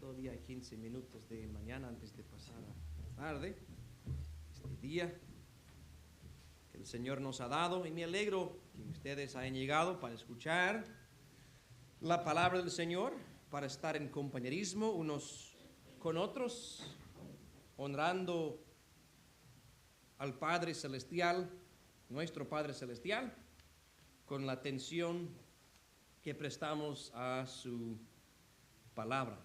Todavía hay 15 minutos de mañana antes de pasar a la tarde, este día que el Señor nos ha dado, y me alegro que ustedes hayan llegado para escuchar la palabra del Señor, para estar en compañerismo unos con otros, honrando al Padre Celestial, nuestro Padre Celestial, con la atención que prestamos a su palabra.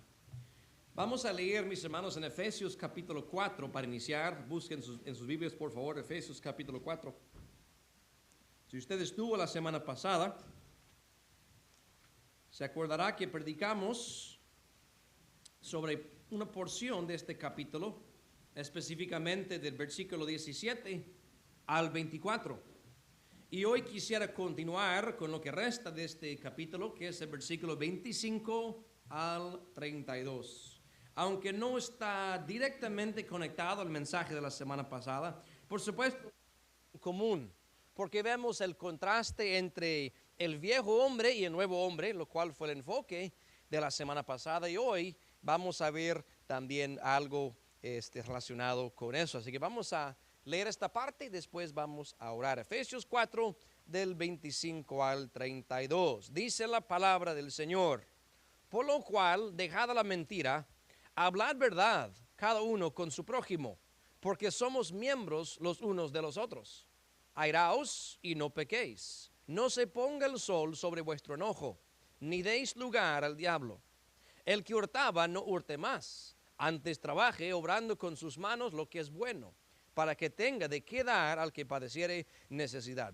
Vamos a leer, mis hermanos, en Efesios capítulo 4 para iniciar. Busquen en sus Biblias, por favor, Efesios capítulo 4. Si usted estuvo la semana pasada, se acordará que predicamos sobre una porción de este capítulo, específicamente del versículo 17 al 24. Y hoy quisiera continuar con lo que resta de este capítulo, que es el versículo 25 al 32. Aunque no está directamente conectado al mensaje de la semana pasada, por supuesto, común, porque vemos el contraste entre el viejo hombre y el nuevo hombre, lo cual fue el enfoque de la semana pasada, y hoy vamos a ver también algo relacionado con eso. Así que vamos a leer esta parte y después vamos a orar. Efesios 4, del 25 al 32. Dice la palabra del Señor: por lo cual, dejada la mentira, hablad verdad cada uno con su prójimo, porque somos miembros los unos de los otros. Airaos y no pequéis. No se ponga el sol sobre vuestro enojo, ni deis lugar al diablo. El que hurtaba no hurte más, antes trabaje obrando con sus manos lo que es bueno, para que tenga de qué dar al que padeciere necesidad.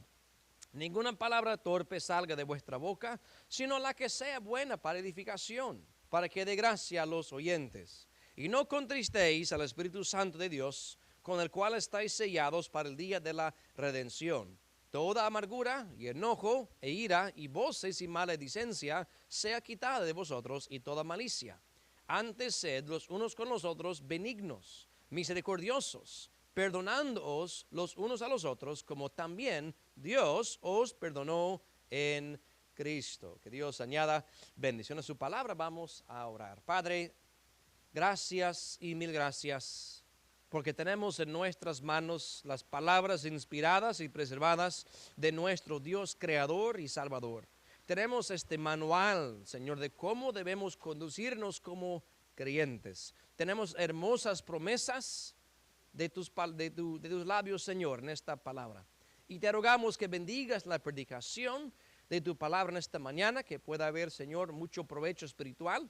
Ninguna palabra torpe salga de vuestra boca, sino la que sea buena para edificación, para que dé gracia a los oyentes. Y no contristéis al Espíritu Santo de Dios, con el cual estáis sellados para el día de la redención. Toda amargura y enojo e ira y voces y maledicencia sea quitada de vosotros, y toda malicia. Antes sed los unos con los otros benignos, misericordiosos, perdonándoos los unos a los otros, como también Dios os perdonó en Cristo. Que Dios añada bendición a su palabra. Vamos a orar. Padre, gracias y mil gracias, porque tenemos en nuestras manos las palabras inspiradas y preservadas de nuestro Dios creador y salvador. Tenemos este manual, Señor, de cómo debemos conducirnos como creyentes. Tenemos hermosas promesas de tus labios, Señor, en esta palabra. Y te rogamos que bendigas la predicación de tu palabra en esta mañana, que pueda haber, Señor, mucho provecho espiritual,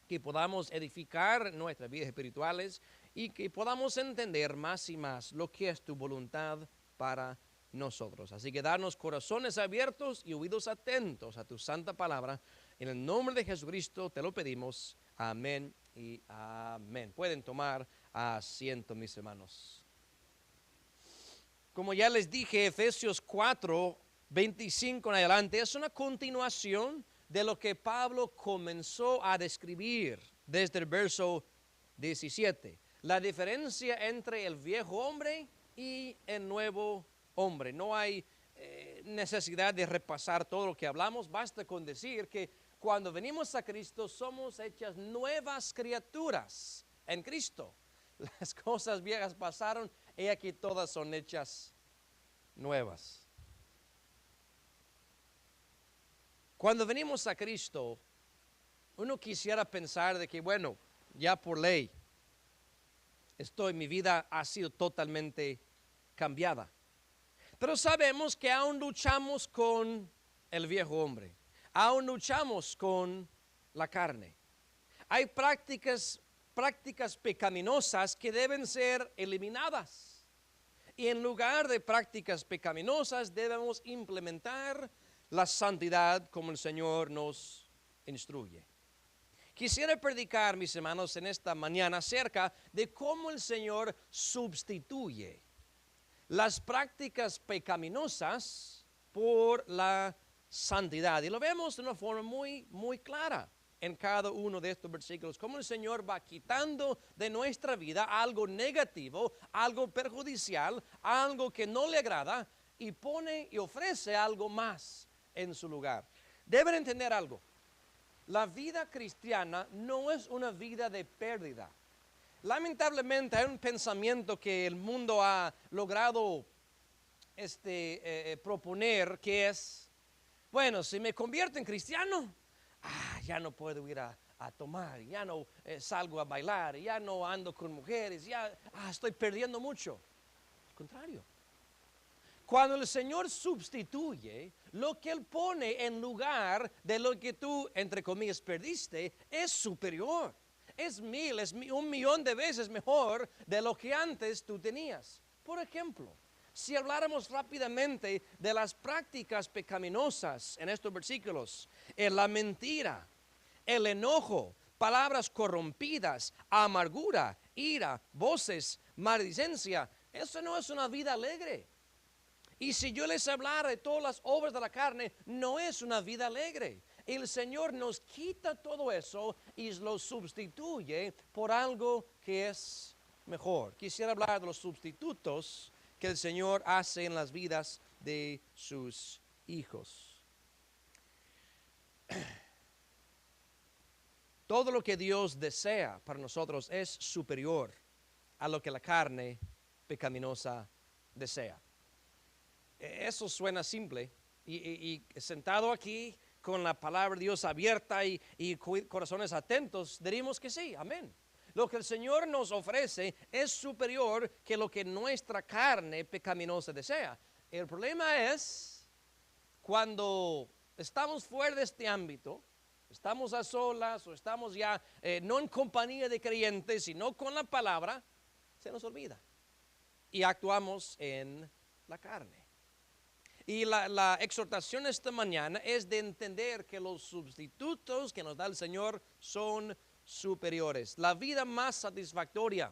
que podamos edificar nuestras vidas espirituales y que podamos entender más y más lo que es tu voluntad para nosotros. Así que danos corazones abiertos y oídos atentos a tu santa palabra. En el nombre de Jesucristo te lo pedimos. Amén y amén. Pueden tomar asiento, mis hermanos. Como ya les dije, Efesios 4, 25 en adelante es una continuación de lo que Pablo comenzó a describir desde el verso 17. La diferencia entre el viejo hombre y el nuevo hombre. No hay necesidad de repasar todo lo que hablamos. Basta con decir que cuando venimos a Cristo somos hechas nuevas criaturas en Cristo. Las cosas viejas pasaron y aquí todas son hechas nuevas. Cuando venimos a Cristo, uno quisiera pensar de que, bueno, ya por ley, mi vida ha sido totalmente cambiada. Pero sabemos que aún luchamos con el viejo hombre, aún luchamos con la carne. Hay prácticas pecaminosas que deben ser eliminadas. Y en lugar de prácticas pecaminosas debemos implementar la santidad como el Señor nos instruye. Quisiera predicar, mis hermanos, en esta mañana acerca de cómo el Señor sustituye las prácticas pecaminosas por la santidad. Y lo vemos de una forma muy, muy clara en cada uno de estos versículos, cómo el Señor va quitando de nuestra vida algo negativo, algo perjudicial, algo que no le agrada, y pone y ofrece algo más en su lugar. Deben entender algo. La vida cristiana no es una vida de pérdida. Lamentablemente hay un pensamiento que el mundo ha logrado proponer, que es, bueno, si me convierto en cristiano, ya no puedo ir a tomar, ya no salgo a bailar, ya no ando con mujeres, ya estoy perdiendo mucho. Al contrario, cuando el Señor sustituye, lo que Él pone en lugar de lo que tú, entre comillas, perdiste, es superior. Es 1,000,000 de veces mejor de lo que antes tú tenías. Por ejemplo, si habláramos rápidamente de las prácticas pecaminosas en estos versículos, la mentira, el enojo, palabras corrompidas, amargura, ira, voces, maledicencia, eso no es una vida alegre. Y si yo les hablara de todas las obras de la carne, no es una vida alegre. El Señor nos quita todo eso y lo sustituye por algo que es mejor. Quisiera hablar de los sustitutos que el Señor hace en las vidas de sus hijos. Todo lo que Dios desea para nosotros es superior a lo que la carne pecaminosa desea. Eso suena simple y sentado aquí con la palabra de Dios abierta y corazones atentos, diríamos que sí, amén. Lo que el Señor nos ofrece es superior que lo que nuestra carne pecaminosa desea. El problema es cuando estamos fuera de este ámbito, estamos a solas o estamos ya no en compañía de creyentes, sino con la palabra, se nos olvida y actuamos en la carne. Y la exhortación esta mañana es de entender que los sustitutos que nos da el Señor son superiores. La vida más satisfactoria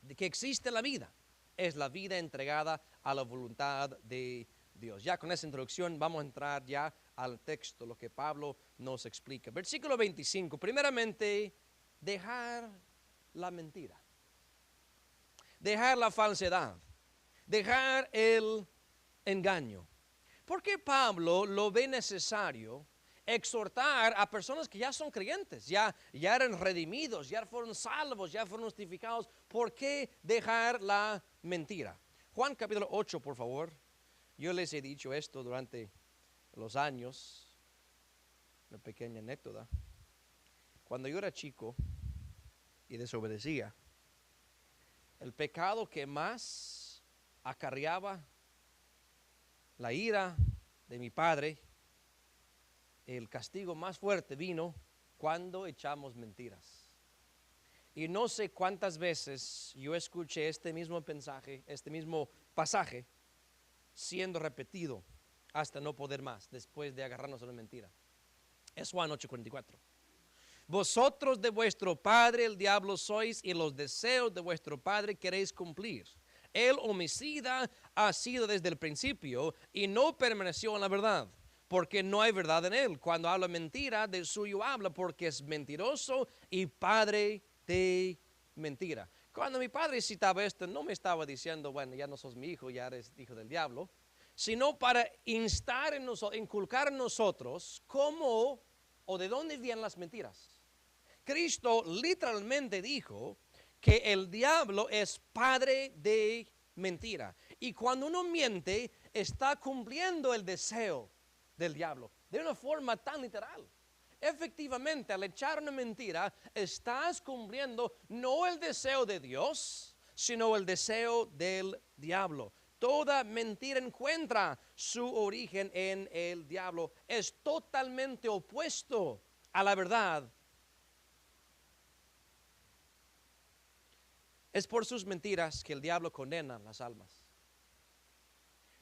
de que existe en la vida es la vida entregada a la voluntad de Dios. Ya con esa introducción vamos a entrar ya al texto, lo que Pablo nos explica. Versículo 25, primeramente, dejar la mentira, dejar la falsedad, dejar el engaño. ¿Por qué Pablo lo ve necesario exhortar a personas que ya son creyentes, ya eran redimidos, ya fueron salvos, ya fueron justificados? ¿Por qué dejar la mentira? Juan capítulo 8, por favor. Yo les he dicho esto durante los años, una pequeña anécdota. Cuando yo era chico y desobedecía, el pecado que más acarreaba la ira de mi padre, el castigo más fuerte vino cuando echamos mentiras. Y no sé cuántas veces yo escuché este mismo pasaje siendo repetido hasta no poder más, después de agarrarnos a una mentira. Es Juan 8:44. Vosotros de vuestro padre el diablo sois, y los deseos de vuestro padre queréis cumplir. El homicida ha sido desde el principio y no permaneció en la verdad, porque no hay verdad en él. Cuando habla mentira, de suyo habla, porque es mentiroso y padre de mentira. Cuando mi padre citaba esto, no me estaba diciendo, bueno, ya no sos mi hijo, ya eres hijo del diablo, sino para instar en nosotros, inculcar en nosotros cómo o de dónde vienen las mentiras. Cristo literalmente dijo que el diablo es padre de mentira. Y cuando uno miente, está cumpliendo el deseo del diablo de una forma tan literal. Efectivamente, al echar una mentira, estás cumpliendo no el deseo de Dios, sino el deseo del diablo. Toda mentira encuentra su origen en el diablo. Es totalmente opuesto a la verdad. Es por sus mentiras que el diablo condena las almas.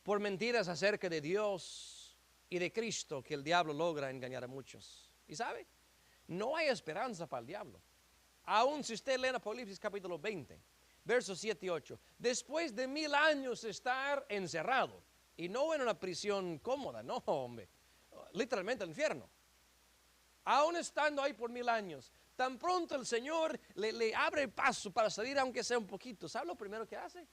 Por mentiras acerca de Dios y de Cristo que el diablo logra engañar a muchos. ¿Y sabe? No hay esperanza para el diablo. Aún si usted lee en Apocalipsis capítulo 20, versos 7 y 8. Después de 1000 años estar encerrado, y no en una prisión cómoda, no, hombre, literalmente el infierno. Aún estando ahí por 1000 años, tan pronto el Señor le abre paso para salir, aunque sea un poquito. ¿Sabe lo primero que hace?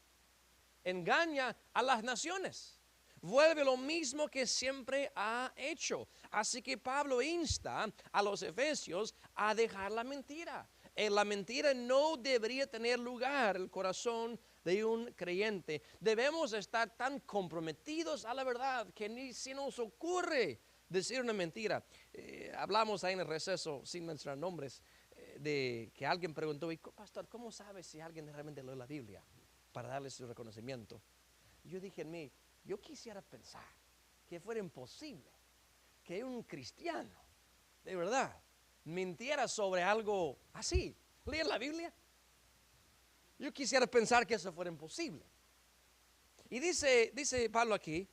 Engaña a las naciones. vuelve lo mismo que siempre ha hecho. Así que Pablo insta a los efesios a dejar la mentira. La mentira no debería tener lugar en el corazón de un creyente. Debemos estar tan comprometidos a la verdad que ni se nos ocurre decir una mentira. Hablamos ahí en el receso, sin mencionar nombres, de que alguien preguntó, pastor, ¿cómo sabes si alguien realmente lee la Biblia? Para darle su reconocimiento. Yo dije en mí, yo quisiera pensar que fuera imposible que un cristiano, de verdad, mintiera sobre algo así. ¿Leer la Biblia? Yo quisiera pensar que eso fuera imposible. Y dice Pablo aquí,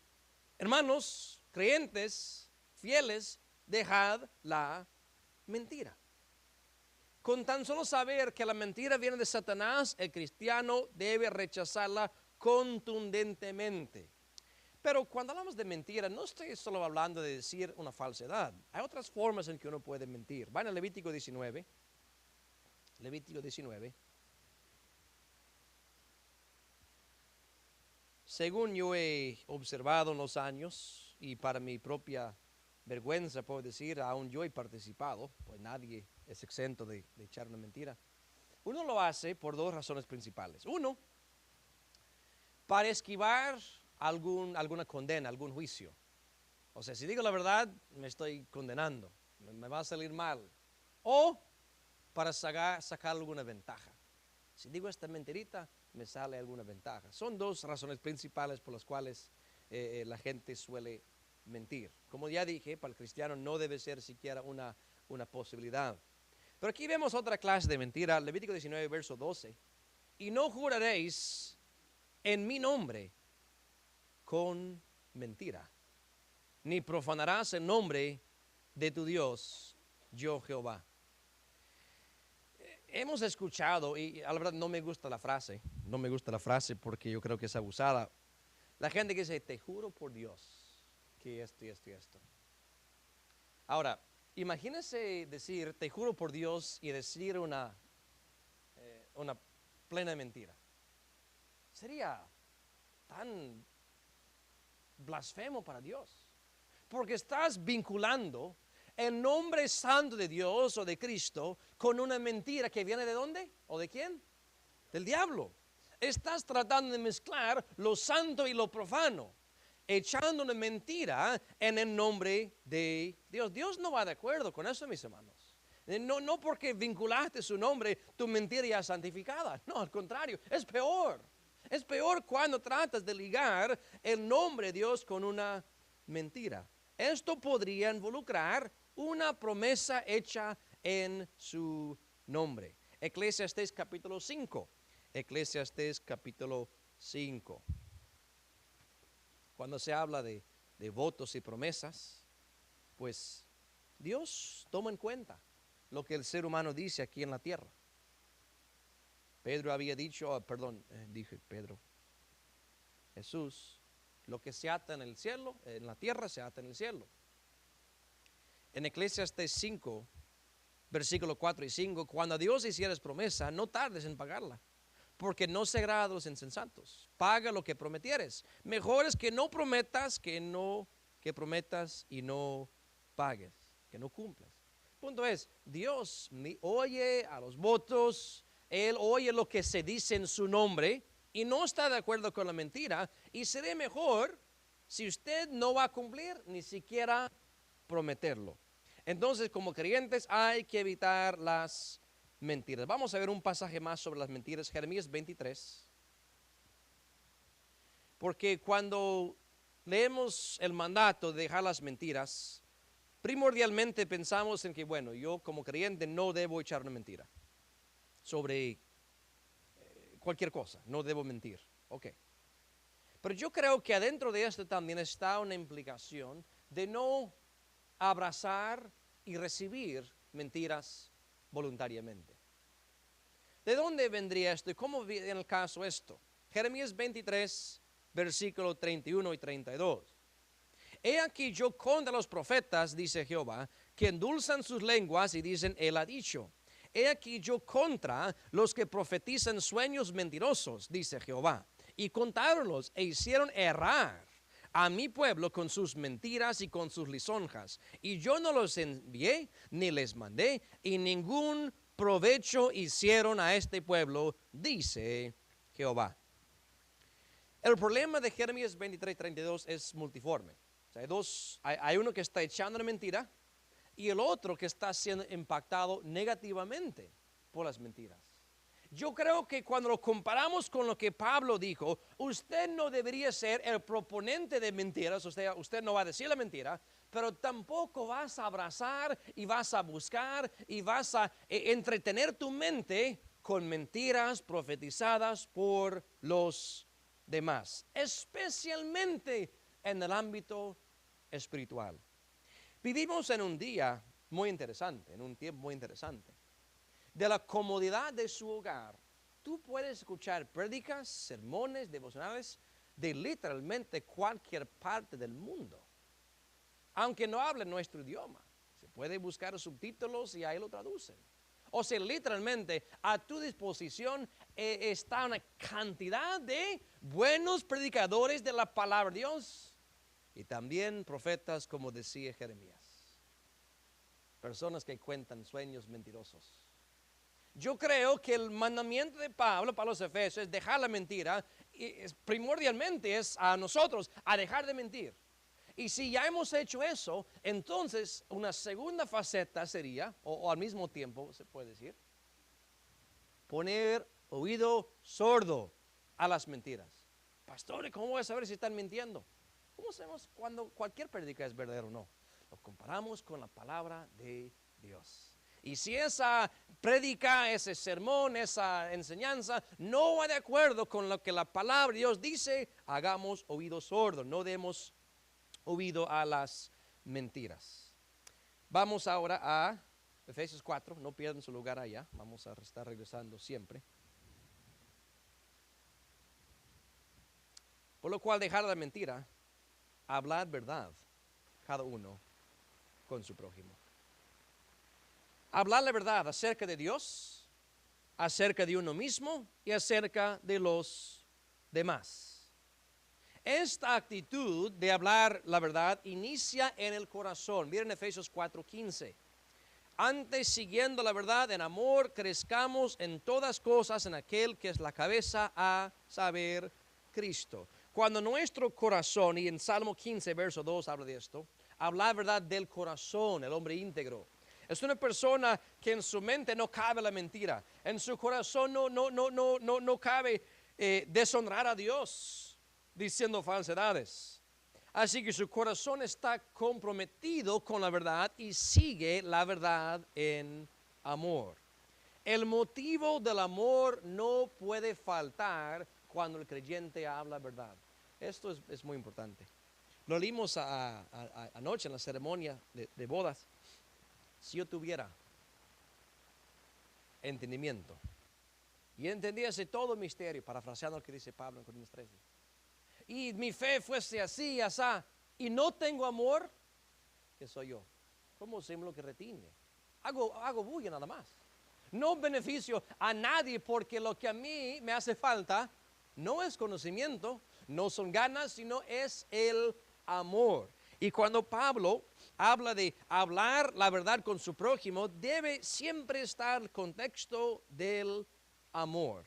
hermanos, creyentes, fieles, dejad la mentira. Con tan solo saber que la mentira viene de Satanás, el cristiano debe rechazarla contundentemente. Pero cuando hablamos de mentira, no estoy solo hablando de decir una falsedad. Hay otras formas en que uno puede mentir. Van a Levítico 19. Levítico 19. Según yo he observado en los años, y para mi propia vergüenza puedo decir, aún yo he participado, pues nadie es exento de echar una mentira. Uno lo hace por dos razones principales. Uno, para esquivar alguna condena, algún juicio. O sea, si digo la verdad, me estoy condenando, me va a salir mal. O para sacar alguna ventaja. Si digo esta mentirita, me sale alguna ventaja. Son dos razones principales por las cuales la gente suele mentir. Como ya dije, para el cristiano no debe ser siquiera una posibilidad. Pero aquí vemos otra clase de mentira, Levítico 19, verso 12. Y no juraréis en mi nombre con mentira, ni profanarás el nombre de tu Dios, yo Jehová. Hemos escuchado, y a la verdad no me gusta la frase porque yo creo que es abusada. La gente que dice, te juro por Dios que esto y esto y esto. Ahora, imagínense decir, te juro por Dios y decir una plena mentira. Sería tan blasfemo para Dios, porque estás vinculando el nombre santo de Dios o de Cristo con una mentira que viene ¿de dónde? ¿O de quién? Del diablo. Estás tratando de mezclar lo santo y lo profano, echando una mentira en el nombre de Dios. Dios no va de acuerdo con eso, mis hermanos. No porque vinculaste su nombre, tu mentira ya es santificada. No, al contrario, es peor. Es peor cuando tratas de ligar el nombre de Dios con una mentira. Esto podría involucrar una promesa hecha en su nombre. Eclesiastés capítulo 5. Eclesiastés capítulo 5. Cuando se habla de votos y promesas, pues Dios toma en cuenta lo que el ser humano dice aquí en la tierra. Pedro había dicho, dije Pedro, Jesús, lo que se ata en el cielo, en la tierra se ata en el cielo. En Eclesiastés 5, versículos 4 y 5, cuando a Dios hicieres promesa, no tardes en pagarla, porque no se agrada a los insensatos. Paga lo que prometieres. Mejor es que no prometas que prometas y no pagues, que no cumplas. Punto es, Dios oye a los votos, Él oye lo que se dice en su nombre y no está de acuerdo con la mentira, y sería mejor si usted no va a cumplir, ni siquiera prometerlo. Entonces, como creyentes hay que evitar las mentiras. Vamos a ver un pasaje más sobre las mentiras, Jeremías 23. Porque cuando leemos el mandato de dejar las mentiras, primordialmente pensamos en que, bueno, yo como creyente no debo echar una mentira sobre cualquier cosa, no debo mentir. Ok. Pero yo creo que adentro de esto también está una implicación de no abrazar y recibir mentiras voluntariamente. ¿De dónde vendría esto y cómo viene el caso esto? Jeremías 23, versículos 31 y 32. He aquí yo contra los profetas, dice Jehová, que endulzan sus lenguas y dicen, él ha dicho. He aquí yo contra los que profetizan sueños mentirosos, dice Jehová. Y contáronlos e hicieron errar a mi pueblo con sus mentiras y con sus lisonjas. Y yo no los envié ni les mandé, y ningún provecho hicieron a este pueblo, dice Jehová. El problema de Jeremías 23:32 es multiforme. O sea, hay uno que está echando la mentira y el otro que está siendo impactado negativamente por las mentiras. Yo creo que cuando lo comparamos con lo que Pablo dijo, usted no debería ser el proponente de mentiras, usted no va a decir la mentira, pero tampoco vas a abrazar y vas a buscar y vas a entretener tu mente con mentiras profetizadas por los demás, especialmente en el ámbito espiritual. Vivimos en un día muy interesante, en un tiempo muy interesante. De la comodidad de su hogar, tú puedes escuchar prédicas, sermones, devocionales de literalmente cualquier parte del mundo, aunque no hable nuestro idioma. Se puede buscar subtítulos y ahí lo traducen. O sea, literalmente a tu disposición está una cantidad de buenos predicadores de la palabra de Dios y también profetas, como decía Jeremías. Personas que cuentan sueños mentirosos. Yo creo que el mandamiento de Pablo para los Efesios es dejar la mentira, y primordialmente es a nosotros a dejar de mentir. Y si ya hemos hecho eso, entonces una segunda faceta sería, o al mismo tiempo se puede decir, poner oído sordo a las mentiras. Pastores, ¿cómo voy a saber si están mintiendo? ¿Cómo sabemos cuando cualquier prédica es verdadera o no? Lo comparamos con la palabra de Dios. Y si esa prédica, ese sermón, esa enseñanza no va de acuerdo con lo que la palabra de Dios dice, hagamos oído sordo, no demos oído a las mentiras. Vamos ahora a Efesios 4, no pierdan su lugar allá, vamos a estar regresando siempre. Por lo cual, dejar la mentira, hablar verdad, cada uno con su prójimo. Hablar la verdad acerca de Dios, acerca de uno mismo y acerca de los demás. Esta actitud de hablar la verdad inicia en el corazón. Miren Efesios 4:15. Antes, siguiendo la verdad en amor, crezcamos en todas cosas en aquel que es la cabeza, a saber, Cristo. Cuando nuestro corazón, y en Salmo 15, verso 2 habla de esto, habla la verdad del corazón, el hombre íntegro. Es una persona que en su mente no cabe la mentira. En su corazón no cabe deshonrar a Dios diciendo falsedades. Así que su corazón está comprometido con la verdad y sigue la verdad en amor. El motivo del amor no puede faltar cuando el creyente habla verdad. Esto es muy importante. Lo leímos anoche en la ceremonia de bodas. Si yo tuviera entendimiento y entendiese todo el misterio, parafraseando lo que dice Pablo en Corintios 13, y mi fe fuese así, asá, y no tengo amor, ¿qué soy yo? Como símbolo que retiñe. Hago bulla nada más. No beneficio a nadie, porque lo que a mí me hace falta no es conocimiento, no son ganas, sino es el amor. Y cuando Pablo habla de hablar la verdad con su prójimo, debe siempre estar el contexto del amor.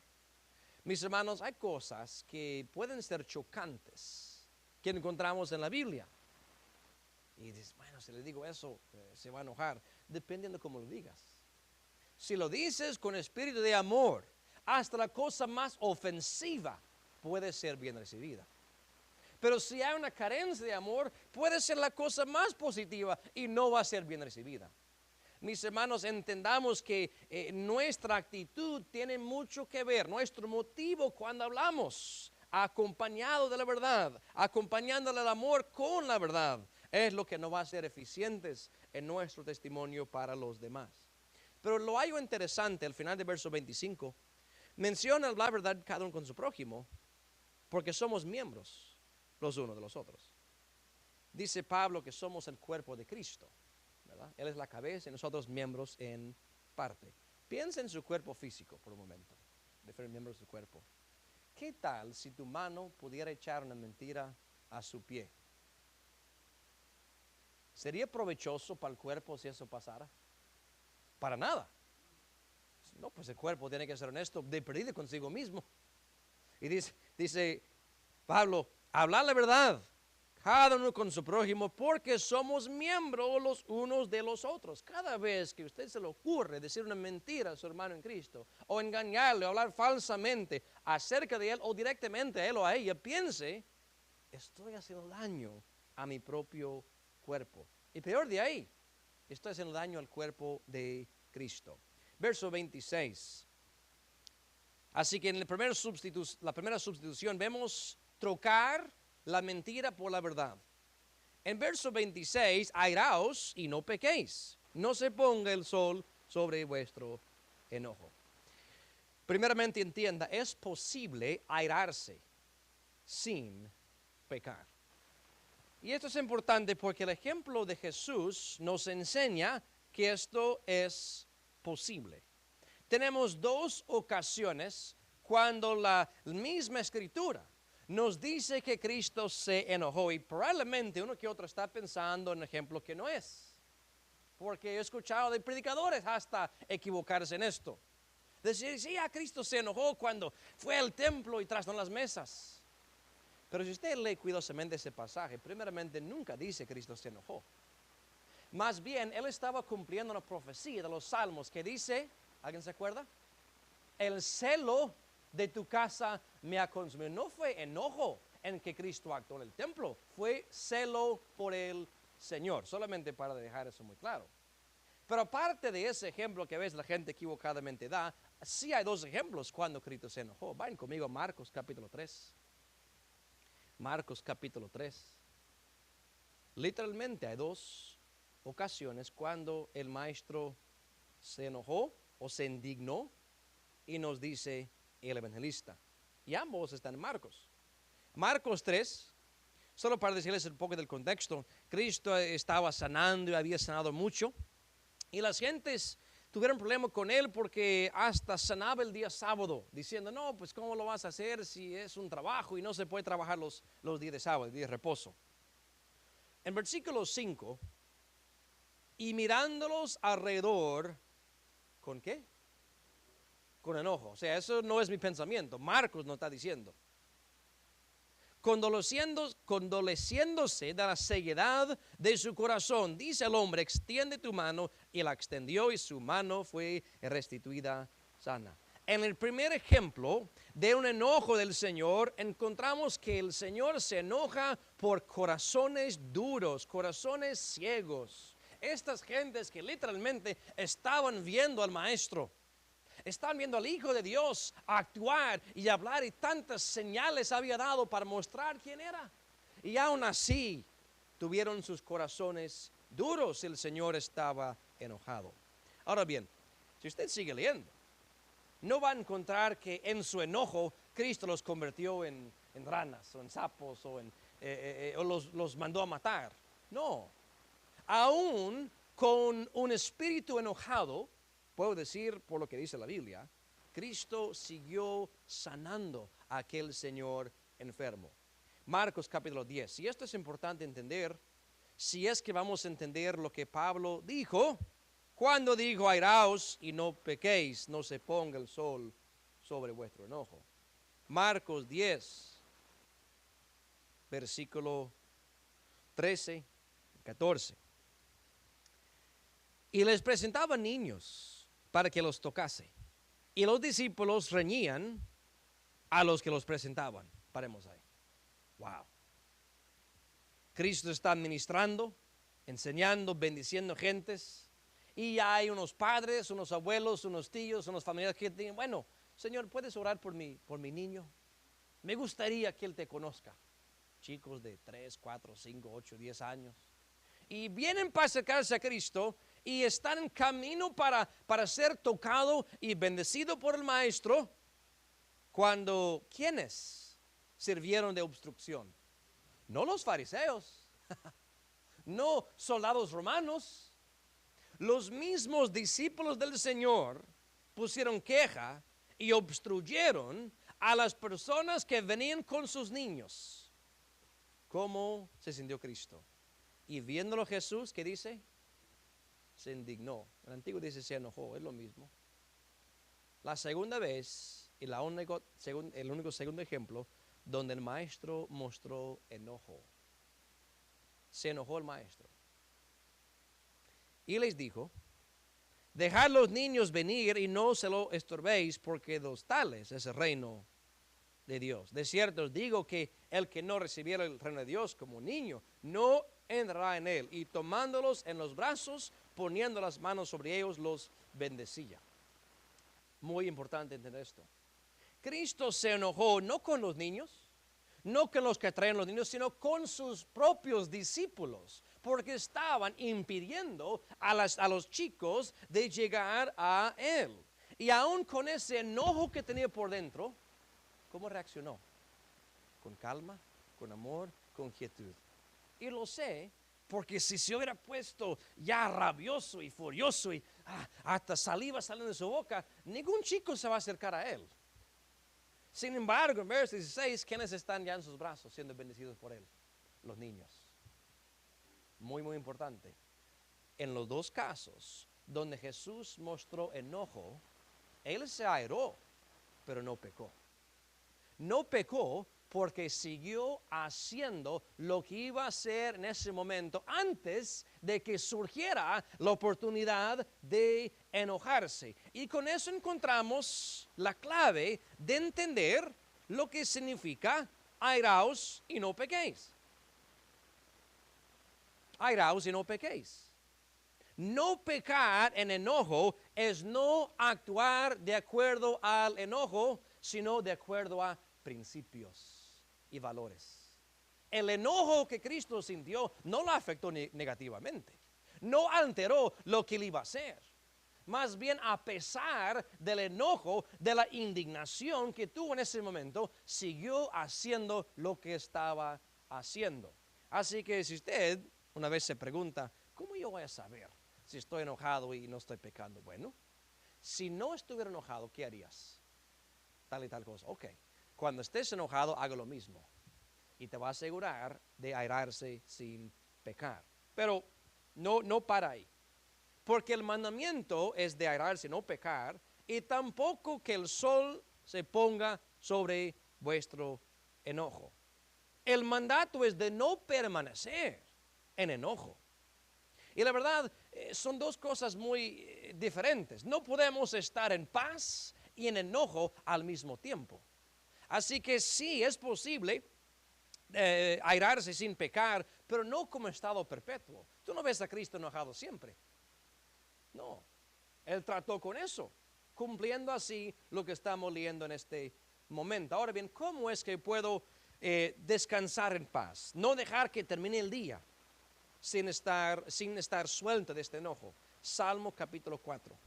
Mis hermanos, hay cosas que pueden ser chocantes que encontramos en la Biblia. Y dices, bueno, si le digo eso, se va a enojar. Dependiendo de cómo lo digas. Si lo dices con espíritu de amor, hasta la cosa más ofensiva puede ser bien recibida. Pero si hay una carencia de amor, puede ser la cosa más positiva y no va a ser bien recibida. Mis hermanos, entendamos que nuestra actitud tiene mucho que ver, nuestro motivo cuando hablamos, acompañado de la verdad, acompañando el amor con la verdad, es lo que nos va a ser eficientes en nuestro testimonio para los demás. Pero lo hallo interesante, al final del verso 25, menciona la verdad cada uno con su prójimo, porque somos miembros los unos de los otros. Dice Pablo que somos el cuerpo de Cristo, ¿verdad? Él es la cabeza y nosotros miembros en parte. Piensa en su cuerpo físico por un momento, diferentes miembros del cuerpo. ¿Qué tal si tu mano pudiera echar una mentira a su pie? ¿Sería provechoso para el cuerpo si eso pasara? Para nada. No, pues el cuerpo tiene que ser honesto, de perdido consigo mismo. Y dice Pablo, hablar la verdad, cada uno con su prójimo, porque somos miembros los unos de los otros. Cada vez que a usted se le ocurre decir una mentira a su hermano en Cristo, o engañarle, o hablar falsamente acerca de él, o directamente a él o a ella, piense, estoy haciendo daño a mi propio cuerpo. Y peor de ahí, estoy haciendo daño al cuerpo de Cristo. Verso 26. Así que en la primera sustitución vemos trocar la mentira por la verdad. En verso 26, airaos y no pequéis. No se ponga el sol sobre vuestro enojo. Primeramente entienda, es posible airarse sin pecar. Y esto es importante porque el ejemplo de Jesús nos enseña que esto es posible. Tenemos dos ocasiones cuando la misma escritura nos dice que Cristo se enojó, y probablemente uno que otro está pensando en un ejemplo que no es, porque he escuchado de predicadores hasta equivocarse en esto. Decir, sí, a Cristo se enojó cuando fue al templo y trastornó las mesas. Pero si usted lee cuidadosamente ese pasaje, primeramente nunca dice Cristo se enojó. Más bien, él estaba cumpliendo una profecía de los Salmos que dice, ¿alguien se acuerda? El celo de tu casa me ha consumido. No fue enojo en que Cristo actuó en el templo, fue celo por el Señor. Solamente para dejar eso muy claro. Pero aparte de ese ejemplo que a veces la gente equivocadamente da, sí hay dos ejemplos cuando Cristo se enojó. Vayan conmigo a Marcos capítulo 3. Marcos capítulo 3. Literalmente hay dos ocasiones cuando el maestro se enojó o se indignó, y nos dice el evangelista. Y ambos están en Marcos. Marcos 3, solo para decirles un poco del contexto, Cristo estaba sanando y había sanado mucho, y las gentes tuvieron problema con él porque hasta sanaba el día sábado, diciendo, no, pues ¿cómo lo vas a hacer si es un trabajo y no se puede trabajar los días de sábado, el día de reposo? En versículo 5, y mirándolos alrededor, ¿con qué? Con enojo. O sea, eso no es mi pensamiento. Marcos no está diciendo. Condoleciéndose de la ceguedad de su corazón, dice el hombre, extiende tu mano, y la extendió, y su mano fue restituida sana. En el primer ejemplo de un enojo del Señor, encontramos que el Señor se enoja por corazones duros, corazones ciegos. Estas gentes que literalmente estaban viendo al Maestro, están viendo al Hijo de Dios actuar y hablar, y tantas señales había dado para mostrar quién era. Y aún así tuvieron sus corazones duros. El Señor estaba enojado. Ahora bien, si usted sigue leyendo, no va a encontrar que en su enojo Cristo los convirtió en ranas o en sapos o los mandó a matar. No. Aún con un espíritu enojado, puedo decir por lo que dice la Biblia, Cristo siguió sanando a aquel señor enfermo. Marcos capítulo 10. Y esto es importante entender si es que vamos a entender lo que Pablo dijo cuando dijo, airaos y no pequéis, no se ponga el sol sobre vuestro enojo. Marcos 10, versículo 13, 14. Y les presentaba niños para que los tocase, y los discípulos reñían a los que los presentaban. Paremos ahí. Wow. Cristo está ministrando, enseñando, bendiciendo gentes, y hay unos padres, unos abuelos, unos tíos, unos familiares que dicen, bueno, Señor, ¿puedes orar por mi niño? Me gustaría que él te conozca. Chicos de 3, 4, 5, 8, 10 años. Y vienen para acercarse a Cristo y están en camino para ser tocado y bendecido por el Maestro, cuando ¿quiénes sirvieron de obstrucción? No los fariseos, no soldados romanos. Los mismos discípulos del Señor pusieron queja y obstruyeron a las personas que venían con sus niños. ¿Cómo se sintió Cristo? Y viéndolo Jesús, ¿qué dice? Se indignó. El antiguo dice se enojó, es lo mismo. La segunda vez, y el único segundo ejemplo, donde el maestro mostró enojo. Se enojó el maestro. Y les dijo, dejad los niños venir y no se lo estorbéis, porque de los tales es el reino de Dios. De cierto os digo que el que no recibiera el reino de Dios como niño, no entrará en él. Y tomándolos en los brazos, poniendo las manos sobre ellos, los bendecía. Muy importante entender esto. Cristo se enojó no con los niños, no con los que traen los niños, sino con sus propios discípulos, porque estaban impidiendo a los chicos de llegar a Él. Y aún con ese enojo que tenía por dentro, ¿cómo reaccionó? Con calma, con amor, con quietud. Y lo sé, porque si se hubiera puesto ya rabioso y furioso y hasta saliva saliendo de su boca, ningún chico se va a acercar a Él. Sin embargo, en verso 16, ¿quiénes están ya en sus brazos siendo bendecidos por Él? Los niños. Muy, muy importante. En los dos casos donde Jesús mostró enojo, Él se airó, pero no pecó. No pecó porque siguió haciendo lo que iba a hacer en ese momento antes de que surgiera la oportunidad de enojarse. Y con eso encontramos la clave de entender lo que significa airaos y no pequéis. Airaos y no pequéis. No pecar en enojo es no actuar de acuerdo al enojo, sino de acuerdo a principios y valores. El enojo que Cristo sintió no lo afectó negativamente, no alteró lo que él iba a hacer. Más bien, a pesar del enojo, de la indignación que tuvo en ese momento, siguió haciendo lo que estaba haciendo. Así que si usted una vez se pregunta, ¿cómo yo voy a saber si estoy enojado y no estoy pecando? Bueno, si no estuviera enojado, ¿qué harías? Tal y tal cosa. Ok. Cuando estés enojado, haga lo mismo. Y te va a asegurar de airarse sin pecar. Pero no para ahí. Porque el mandamiento es de airarse, no pecar. Y tampoco que el sol se ponga sobre vuestro enojo. El mandato es de no permanecer en enojo. Y la verdad, son dos cosas muy diferentes. No podemos estar en paz y en enojo al mismo tiempo. Así que sí, es posible airarse sin pecar, pero no como estado perpetuo. Tú no ves a Cristo enojado siempre. No, Él trató con eso, cumpliendo así lo que estamos leyendo en este momento. Ahora bien, ¿cómo es que puedo descansar en paz? No dejar que termine el día sin estar suelto de este enojo. Salmo capítulo 4.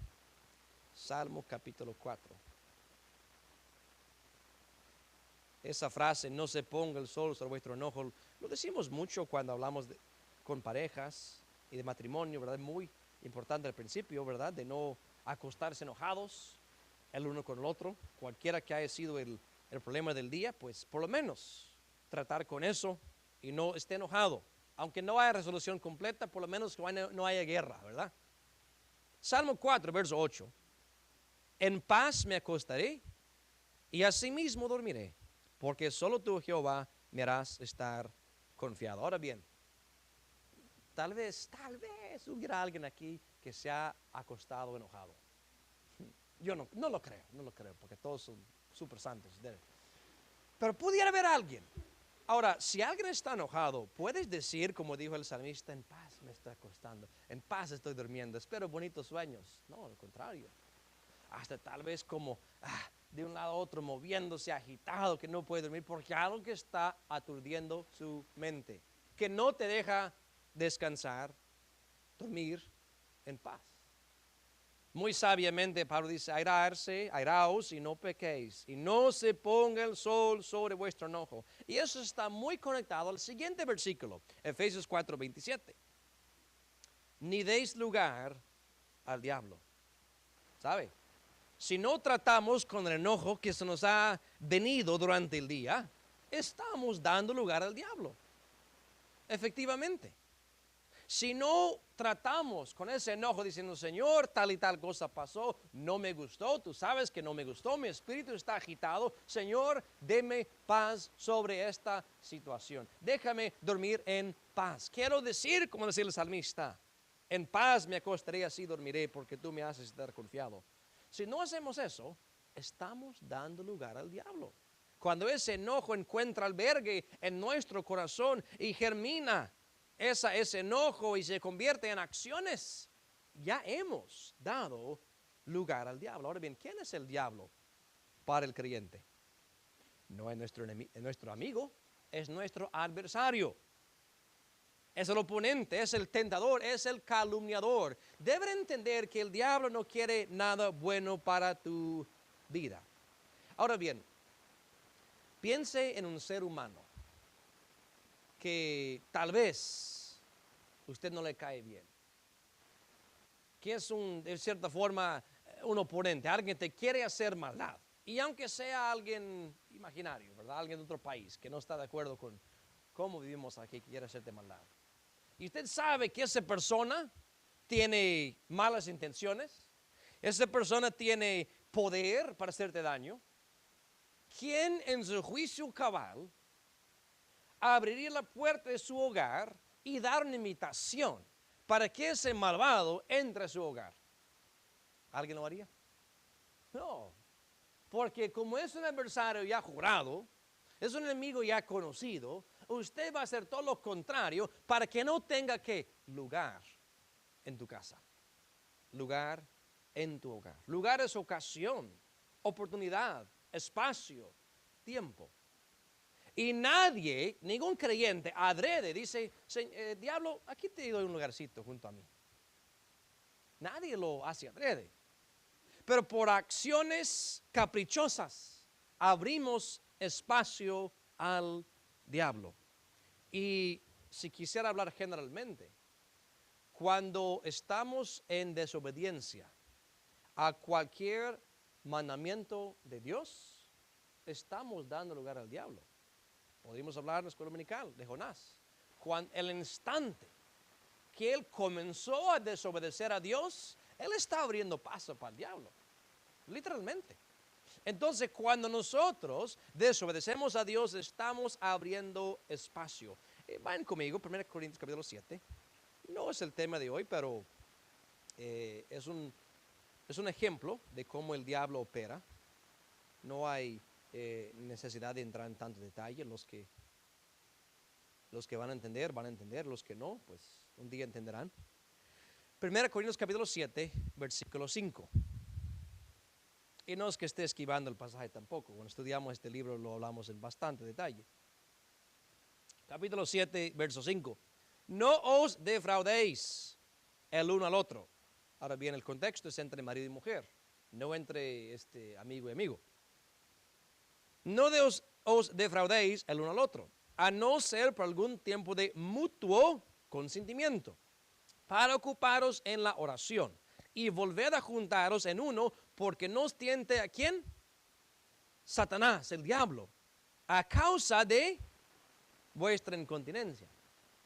Salmo capítulo 4. Esa frase, no se ponga el sol sobre vuestro enojo, lo decimos mucho cuando hablamos con parejas y de matrimonio, ¿verdad? Muy importante al principio, ¿verdad? De no acostarse enojados el uno con el otro. Cualquiera que haya sido el problema del día, pues por lo menos tratar con eso y no esté enojado. Aunque no haya resolución completa, por lo menos que no haya guerra, ¿verdad? Salmo 4, verso 8. En paz me acostaré y asimismo dormiré, porque solo tú, Jehová, me harás estar confiado. Ahora bien, tal vez hubiera alguien aquí que se ha acostado enojado. Yo no lo creo, porque todos son súper santos. Pero pudiera haber alguien. Ahora, si alguien está enojado, puedes decir, como dijo el salmista, en paz me estoy acostando, en paz estoy durmiendo, espero bonitos sueños. No, al contrario. Hasta tal vez como de un lado a otro, moviéndose, agitado, que no puede dormir, porque algo que está aturdiendo su mente, que no te deja descansar, dormir en paz. Muy sabiamente Pablo dice, airaos y no pequéis, y no se ponga el sol sobre vuestro enojo. Y eso está muy conectado al siguiente versículo, Efesios 4:27. Ni deis lugar al diablo. ¿Sabe? Si no tratamos con el enojo que se nos ha venido durante el día, estamos dando lugar al diablo. Efectivamente. Si no tratamos con ese enojo diciendo, Señor, tal y tal cosa pasó, no me gustó, tú sabes que no me gustó, mi espíritu está agitado, Señor, deme paz sobre esta situación. Déjame dormir en paz. Quiero decir, como decía el salmista, en paz me acostaré, así dormiré, porque tú me haces estar confiado. Si no hacemos eso, estamos dando lugar al diablo. Cuando ese enojo encuentra albergue en nuestro corazón y germina ese enojo y se convierte en acciones, ya hemos dado lugar al diablo. Ahora bien, ¿quién es el diablo para el creyente? No es nuestro amigo, es nuestro adversario. Es el oponente, es el tentador, es el calumniador. Deben entender que el diablo no quiere nada bueno para tu vida. Ahora bien, piense en un ser humano que tal vez usted no le cae bien, que es de cierta forma un oponente, alguien que te quiere hacer maldad. Y aunque sea alguien imaginario, ¿verdad? Alguien de otro país que no está de acuerdo con cómo vivimos aquí, que quiere hacerte maldad. Y usted sabe que esa persona tiene malas intenciones, esa persona tiene poder para hacerte daño. ¿Quién en su juicio cabal abriría la puerta de su hogar y dar una invitación para que ese malvado entre a su hogar? ¿Alguien lo haría? No, porque como es un adversario ya jurado, es un enemigo ya conocido, usted va a hacer todo lo contrario para que no tenga lugar en tu casa, lugar en tu hogar. Lugar es ocasión, oportunidad, espacio, tiempo. Y nadie, ningún creyente adrede, dice, diablo, aquí te doy un lugarcito junto a mí. Nadie lo hace adrede. Pero por acciones caprichosas abrimos espacio al diablo. Y si quisiera hablar generalmente, cuando estamos en desobediencia a cualquier mandamiento de Dios, estamos dando lugar al diablo. Podemos hablar en la escuela dominical de Jonás. Cuando el instante que él comenzó a desobedecer a Dios, él está abriendo paso para el diablo, literalmente. Entonces, cuando nosotros desobedecemos a Dios, estamos abriendo espacio. Vayan conmigo, 1 Corintios capítulo 7. No es el tema de hoy, pero es un ejemplo de cómo el diablo opera. No hay necesidad de entrar en tanto detalle. Los que van a entender, los que no, pues un día entenderán. 1 Corintios capítulo 7, versículo 5. Y no es que esté esquivando el pasaje tampoco. Cuando estudiamos este libro lo hablamos en bastante detalle. Capítulo 7, verso 5. No os defraudéis el uno al otro. Ahora bien, el contexto es entre marido y mujer, no entre amigo y amigo. No os defraudéis el uno al otro, a no ser por algún tiempo de mutuo consentimiento, para ocuparos en la oración y volver a juntaros en uno, porque no os tiente ¿a quién? Satanás, el diablo, a causa de vuestra incontinencia.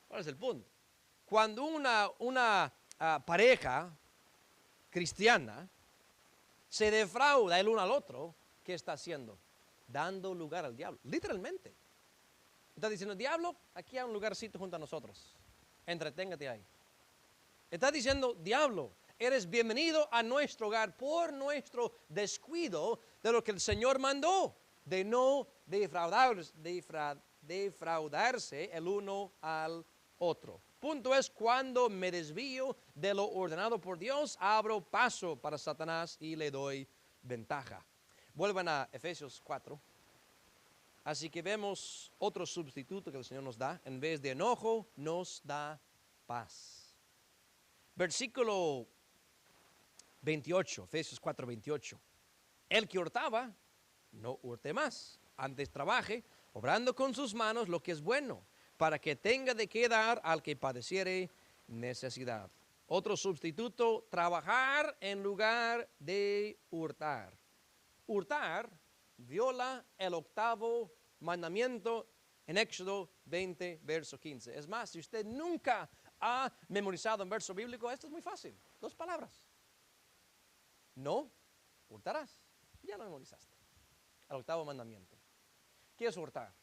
¿Cuál es el punto? Cuando una pareja cristiana se defrauda el uno al otro, ¿qué está haciendo? Dando lugar al diablo, literalmente. Está diciendo, diablo, aquí hay un lugarcito junto a nosotros, entreténgate ahí. Está diciendo, diablo, eres bienvenido a nuestro hogar por nuestro descuido de lo que el Señor mandó, de no defraudarse el uno al otro. Punto es, cuando me desvío de lo ordenado por Dios, abro paso para Satanás y le doy ventaja. Vuelvan a Efesios 4. Así que vemos otro sustituto que el Señor nos da. En vez de enojo, nos da paz. Versículo 28, Efesios 4, 28. El que hurtaba, no hurte más. Antes trabaje, obrando con sus manos lo que es bueno, para que tenga de qué dar al que padeciere necesidad. Otro sustituto, trabajar en lugar de hurtar. Hurtar viola el octavo mandamiento en Éxodo 20, verso 15. Es más, si usted nunca ha memorizado un verso bíblico, esto es muy fácil. 2 palabras. No hurtarás. Ya lo memorizaste. El 8º mandamiento. ¿Qué es hurtar?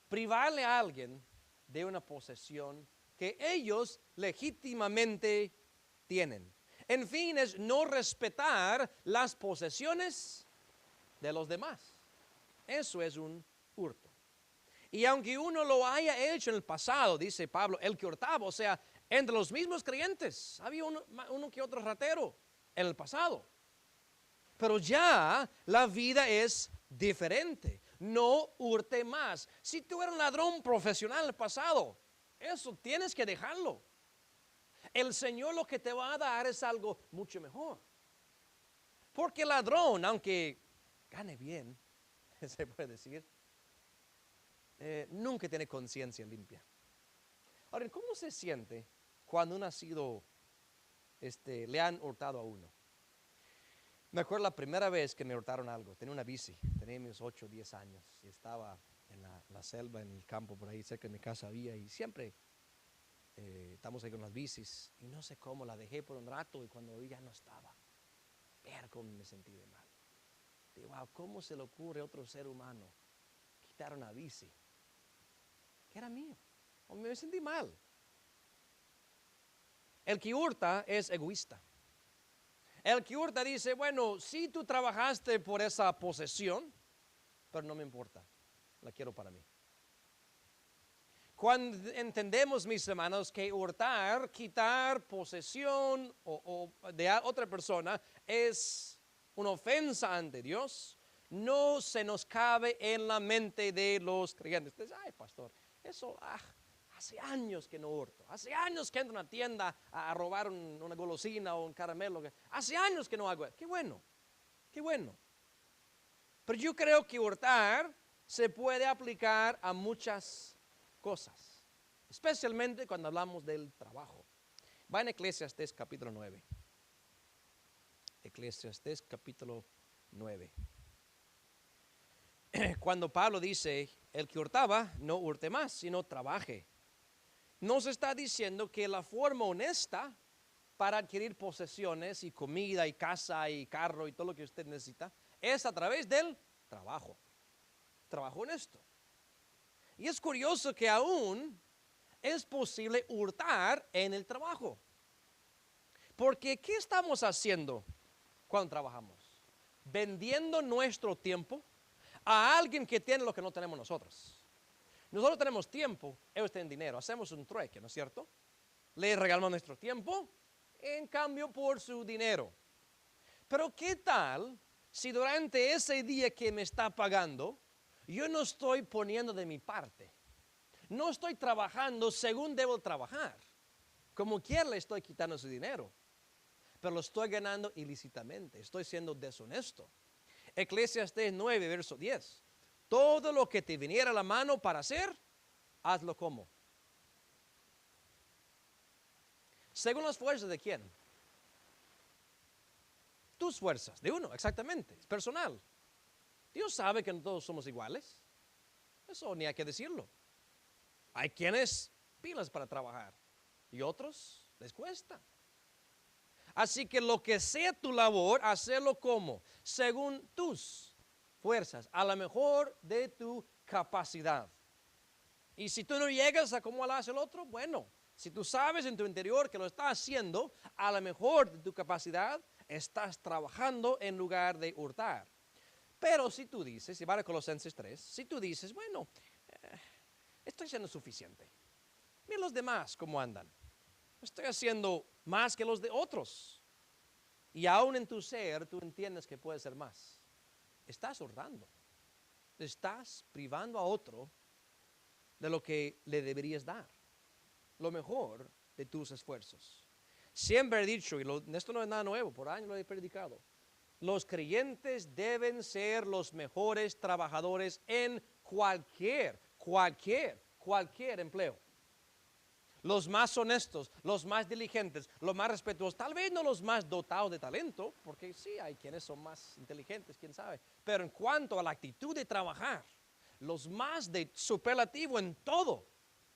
Privarle a alguien de una posesión que ellos legítimamente tienen. En fin, es no respetar las posesiones de los demás. Eso es un hurto. Y aunque uno lo haya hecho en el pasado, dice Pablo, el que hurtaba, o sea, entre los mismos creyentes, había uno que otro ratero en el pasado. Pero ya la vida es diferente. No hurte más. Si tú eres un ladrón profesional en el pasado, eso tienes que dejarlo. El Señor lo que te va a dar es algo mucho mejor. Porque el ladrón, aunque gane bien, se puede decir, nunca tiene conciencia limpia. Ahora, ¿cómo se siente cuando uno ha sido, le han hurtado a uno? Me acuerdo la primera vez que me hurtaron algo. Tenía una bici, tenía mis 8 o 10 años y estaba en la selva, en el campo por ahí cerca de mi casa había, y siempre estamos ahí con las bicis y no sé cómo la dejé por un rato y cuando vi ya no estaba. Ver cómo me sentí de mal. Digo, wow, ¿cómo se le ocurre a otro ser humano quitar una bici que era mío? O me sentí mal. El que hurta es egoísta. El que hurta dice, bueno, sí tú trabajaste por esa posesión, pero no me importa, la quiero para mí. Cuando entendemos, mis hermanos, que hurtar, quitar posesión o de otra persona es una ofensa ante Dios, no se nos cabe en la mente de los creyentes. Entonces, ay, pastor, eso, hace años que no hurto. Hace años que entro a una tienda a robar una golosina o un caramelo. Hace años que no hago eso. Qué bueno, qué bueno. Pero yo creo que hurtar se puede aplicar a muchas cosas, especialmente cuando hablamos del trabajo. Va en Eclesiastés capítulo 9. Eclesiastés capítulo 9. Cuando Pablo dice, el que hurtaba, no hurte más, sino trabaje. Nos está diciendo que la forma honesta para adquirir posesiones y comida y casa y carro y todo lo que usted necesita es a través del trabajo. Trabajo honesto. Y es curioso que aún es posible hurtar en el trabajo. Porque ¿qué estamos haciendo cuando trabajamos? Vendiendo nuestro tiempo a alguien que tiene lo que no tenemos nosotros. Nosotros tenemos tiempo, ellos tienen dinero. Hacemos un trueque, ¿no es cierto? Le regalamos nuestro tiempo en cambio por su dinero. Pero ¿qué tal si durante ese día que me está pagando, yo no estoy poniendo de mi parte? No estoy trabajando según debo trabajar. Como quiera le estoy quitando su dinero, pero lo estoy ganando ilícitamente. Estoy siendo deshonesto. Eclesiastés 9, verso 10. Todo lo que te viniera a la mano para hacer, hazlo como. Según las fuerzas de quién? Tus fuerzas, de uno, exactamente, es personal. Dios sabe que no todos somos iguales. Eso ni hay que decirlo. Hay quienes pilas para trabajar y otros les cuesta. Así que lo que sea tu labor, hacerlo como, según tus fuerzas, a lo mejor de tu capacidad. Y si tú no llegas a cómo lo hace el otro, bueno, si tú sabes en tu interior que lo estás haciendo, a lo mejor de tu capacidad, estás trabajando en lugar de hurtar. Pero si tú dices, y va a Colosenses 3, si tú dices, bueno, estoy siendo suficiente. Mira los demás cómo andan. Estoy haciendo más que los de otros. Y aún en tu ser, tú entiendes que puede ser más. Estás hurtando. Estás privando a otro de lo que le deberías dar. Lo mejor de tus esfuerzos. Siempre he dicho, y esto no es nada nuevo, por años lo he predicado, los creyentes deben ser los mejores trabajadores en cualquier empleo. Los más honestos, los más diligentes, los más respetuosos, tal vez no los más dotados de talento, porque sí, hay quienes son más inteligentes, quién sabe, pero en cuanto a la actitud de trabajar, los más de superlativo en todo.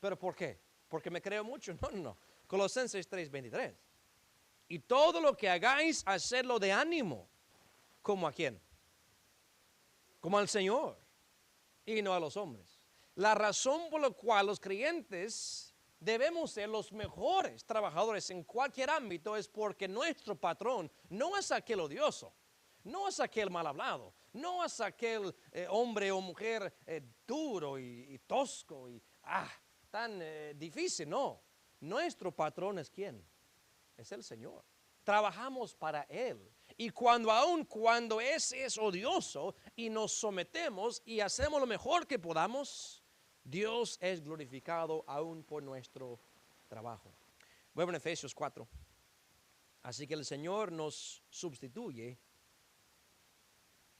¿Pero por qué? ¿Porque me creo mucho? No. Colosenses 3:23. Y todo lo que hagáis, hacedlo de ánimo. ¿Como a quién? Como al Señor y no a los hombres. La razón por la cual los creyentes debemos ser los mejores trabajadores en cualquier ámbito es porque nuestro patrón no es aquel odioso, no es aquel mal hablado, no es aquel hombre o mujer duro y tosco y tan difícil, no. Nuestro patrón es ¿quién? Es el Señor. Trabajamos para Él. Y aun cuando ese es odioso y nos sometemos y hacemos lo mejor que podamos, Dios es glorificado aún por nuestro trabajo. Vuelvo en Efesios 4. Así que el Señor nos sustituye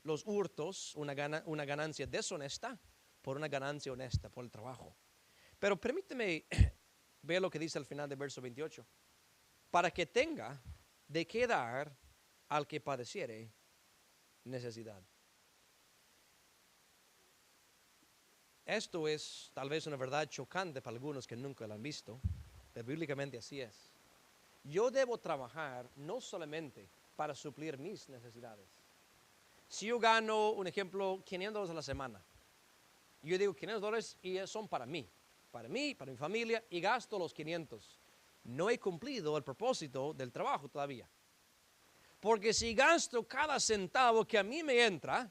los hurtos, una ganancia deshonesta, por una ganancia honesta, por el trabajo. Pero permíteme ver lo que dice al final del verso 28. Para que tenga de qué dar al que padeciere necesidad. Esto es tal vez una verdad chocante para algunos que nunca lo han visto, pero bíblicamente así es. Yo debo trabajar no solamente para suplir mis necesidades. Si yo gano, un ejemplo, $500 a la semana, yo digo $500 y son para mí, para mi familia, y gasto los 500. No he cumplido el propósito del trabajo todavía. Porque si gasto cada centavo que a mí me entra,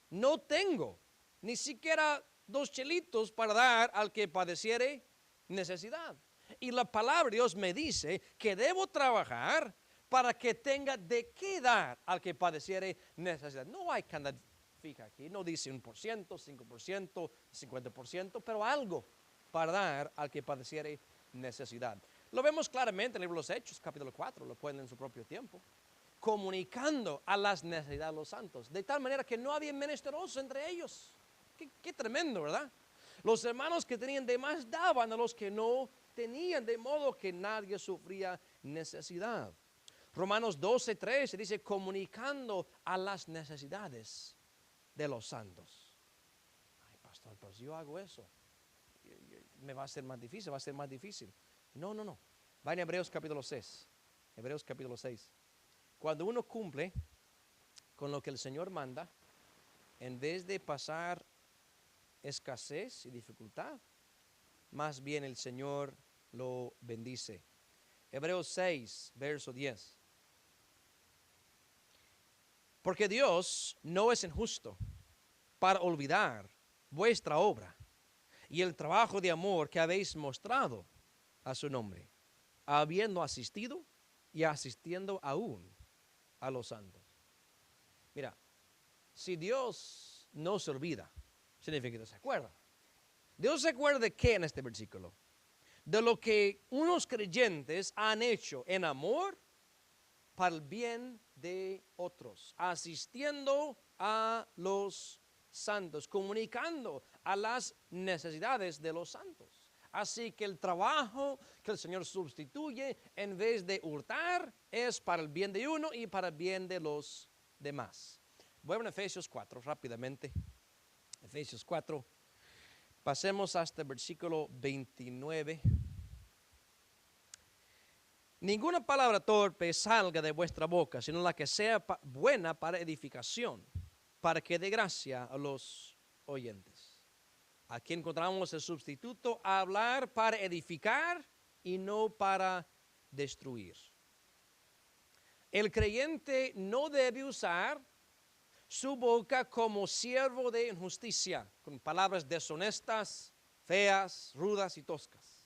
no tengo ni siquiera 2 chelitos para dar al que padeciere necesidad. Y la palabra de Dios me dice que debo trabajar para que tenga de qué dar al que padeciere necesidad. No hay cantidad fija aquí, no dice 1%, 5%, 50%, pero algo para dar al que padeciere necesidad. Lo vemos claramente en el libro de los Hechos, capítulo 4, lo pueden en su propio tiempo. Comunicando a las necesidades de los santos, de tal manera que no había menesterosos entre ellos. Qué tremendo, ¿verdad? Los hermanos que tenían de más daban a los que no tenían, de modo que nadie sufría necesidad. Romanos 12:3 dice, comunicando a las necesidades de los santos. Ay, pastor, pues yo hago eso, me va a ser más difícil, va a ser más difícil. No. Va en Hebreos capítulo 6. Hebreos capítulo 6. Cuando uno cumple con lo que el Señor manda, en vez de pasar escasez y dificultad, más bien el Señor lo bendice. Hebreos 6, verso 10. Porque Dios no es injusto para olvidar vuestra obra y el trabajo de amor que habéis mostrado a su nombre, habiendo asistido y asistiendo aún a los santos. Mira, si Dios no se olvida, significa que Dios se acuerda. Dios se acuerda de qué en este versículo? De lo que unos creyentes han hecho en amor para el bien de otros, asistiendo a los santos, comunicando a las necesidades de los santos. Así que el trabajo que el Señor sustituye, en vez de hurtar, es para el bien de uno y para el bien de los demás. Voy a Efesios 4 rápidamente. Efesios 4. Pasemos hasta el versículo 29. Ninguna palabra torpe salga de vuestra boca, sino la que sea buena para edificación, para que dé gracia a los oyentes. Aquí encontramos el sustituto, hablar para edificar y no para destruir. El creyente no debe usar su boca como siervo de injusticia, con palabras deshonestas, feas, rudas y toscas.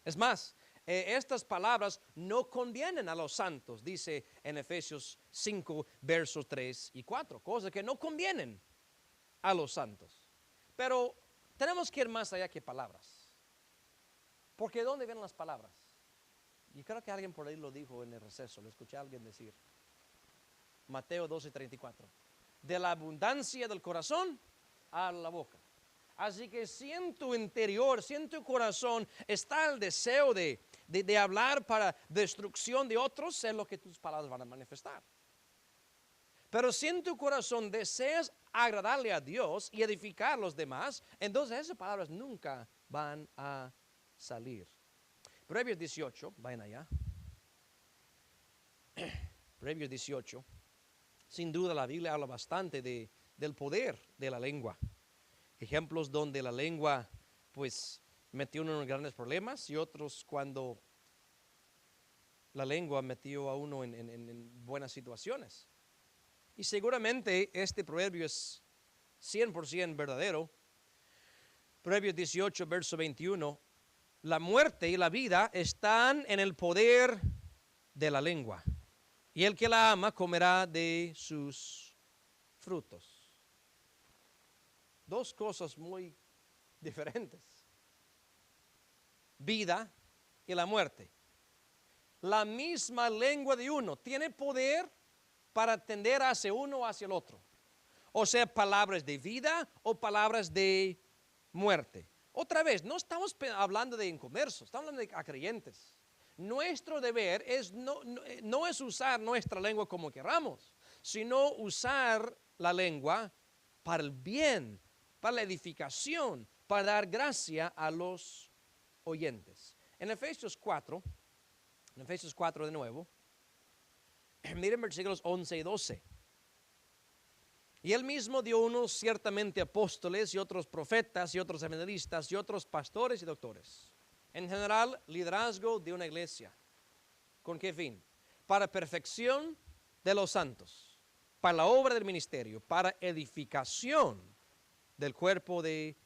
Es más, estas palabras no convienen a los santos, dice en Efesios 5, versos 3 y 4, cosas que no convienen a los santos. Pero tenemos que ir más allá que palabras. Porque ¿de dónde vienen las palabras? Y creo que alguien por ahí lo dijo en el receso, lo escuché a alguien decir. Mateo 12:34. De la abundancia del corazón a la boca. Así que si en tu interior, si en tu corazón está el deseo de hablar para destrucción de otros, es lo que tus palabras van a manifestar. Pero si en tu corazón deseas agradarle a Dios y edificar a los demás, entonces esas palabras nunca van a salir. Proverbios 18, vayan allá. Proverbios 18. Sin duda la Biblia habla bastante del poder de la lengua. Ejemplos donde la lengua pues metió uno en grandes problemas y otros cuando la lengua metió a uno en buenas situaciones. Y seguramente este proverbio es 100% verdadero. Proverbios 18, verso 21. La muerte y la vida están en el poder de la lengua, y el que la ama comerá de sus frutos. Dos cosas muy diferentes. Vida y la muerte. La misma lengua de uno tiene poder para tender hacia uno o hacia el otro. O sea, palabras de vida o palabras de muerte. Otra vez, no estamos hablando de inconversos, estamos hablando de creyentes. Nuestro deber es no es usar nuestra lengua como queramos, sino usar la lengua para el bien, para la edificación, para dar gracia a los oyentes. En Efesios 4 de nuevo, miren versículos 11 y 12. Y él mismo dio unos ciertamente apóstoles y otros profetas y otros evangelistas y otros pastores y doctores. En general, liderazgo de una iglesia. ¿Con qué fin? Para perfección de los santos, para la obra del ministerio, para edificación del cuerpo de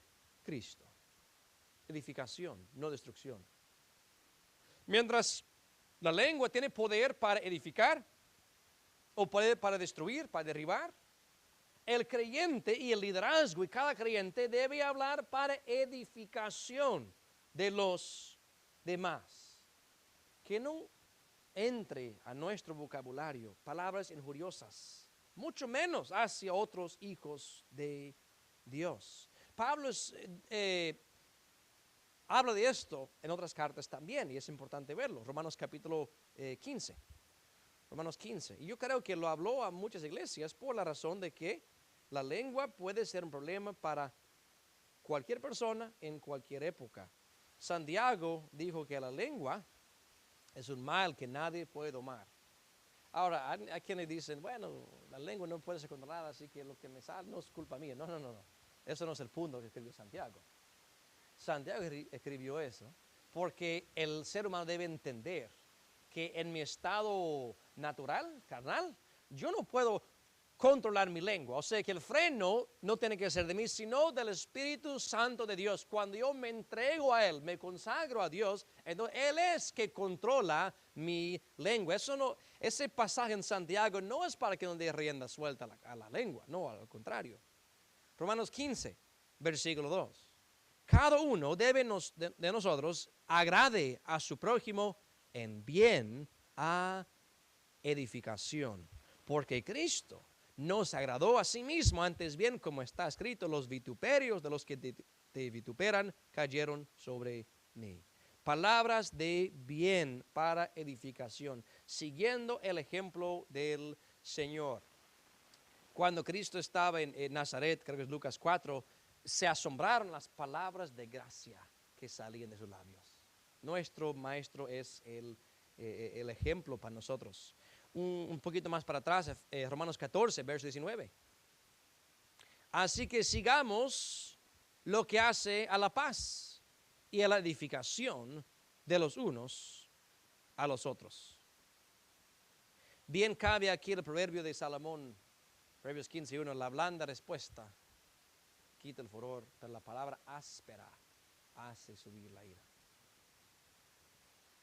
Cristo. Edificación, no destrucción. Mientras la lengua tiene poder para edificar o poder para destruir, para derribar, el creyente y el liderazgo y cada creyente debe hablar para edificación de los demás. Que no entre a nuestro vocabulario palabras injuriosas, mucho menos hacia otros hijos de Dios. Pablo habla de esto en otras cartas también y es importante verlo. Romanos capítulo 15. Romanos 15. Y yo creo que lo habló a muchas iglesias por la razón de que la lengua puede ser un problema para cualquier persona en cualquier época. Santiago dijo que la lengua es un mal que nadie puede domar. Ahora, hay quienes dicen, bueno, la lengua no puede ser controlada, así que lo que me sale no es culpa mía. No. Eso no es el punto que escribió Santiago. Santiago escribió eso porque el ser humano debe entender que en mi estado natural, carnal, yo no puedo controlar mi lengua. O sea que el freno no tiene que ser de mí, sino del Espíritu Santo de Dios. Cuando yo me entrego a Él, me consagro a Dios, entonces Él es que controla mi lengua. Ese pasaje en Santiago no es para que no dé rienda suelta a la lengua, no, al contrario. Romanos 15, versículo 2. Cada uno de nosotros agrade a su prójimo en bien a edificación, porque Cristo nos agradó a sí mismo, antes bien, como está escrito, los vituperios de los que te vituperan cayeron sobre mí. Palabras de bien para edificación, siguiendo el ejemplo del Señor. Cuando Cristo estaba en Nazaret, creo que es Lucas 4, se asombraron las palabras de gracia que salían de sus labios. Nuestro maestro es el ejemplo para nosotros. Un poquito más para atrás, Romanos 14, verso 19. Así que sigamos lo que hace a la paz y a la edificación de los unos a los otros. Bien cabe aquí el proverbio de Salomón, Proverbios 15:1, la blanda respuesta quita el furor, pero la palabra áspera hace subir la ira.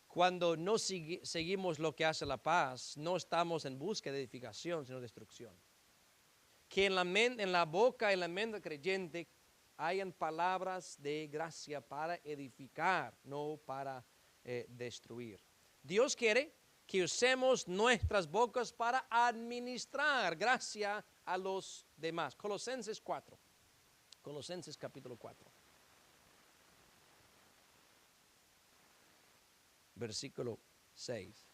Cuando no seguimos lo que hace la paz, no estamos en busca de edificación, sino destrucción. Que en la boca y en la mente del creyente hayan palabras de gracia para edificar, no para destruir. Dios quiere que usemos nuestras bocas para administrar gracia a los demás. Colosenses 4. Colosenses capítulo 4. Versículo 6.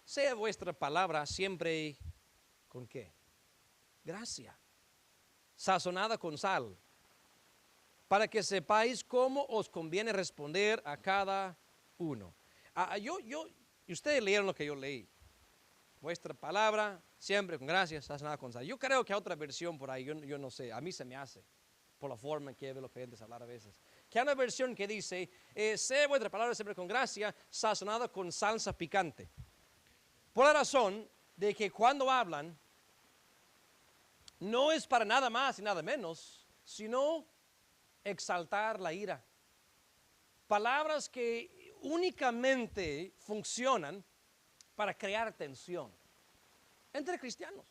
Sea vuestra palabra siempre, ¿con qué? Gracia, sazonada con sal, para que sepáis cómo os conviene responder a cada uno. Y ustedes leyeron lo que yo leí. Vuestra palabra siempre con gracia, sazonada con sal. Yo creo que hay otra versión por ahí, yo no sé, a mí se me hace, por la forma en que ve los creyentes hablar a veces. Que hay una versión que dice, sé vuestra palabra siempre con gracia, sazonada con salsa picante. Por la razón de que cuando hablan, no es para nada más y nada menos, sino exaltar la ira. Palabras que únicamente funcionan para crear tensión entre cristianos.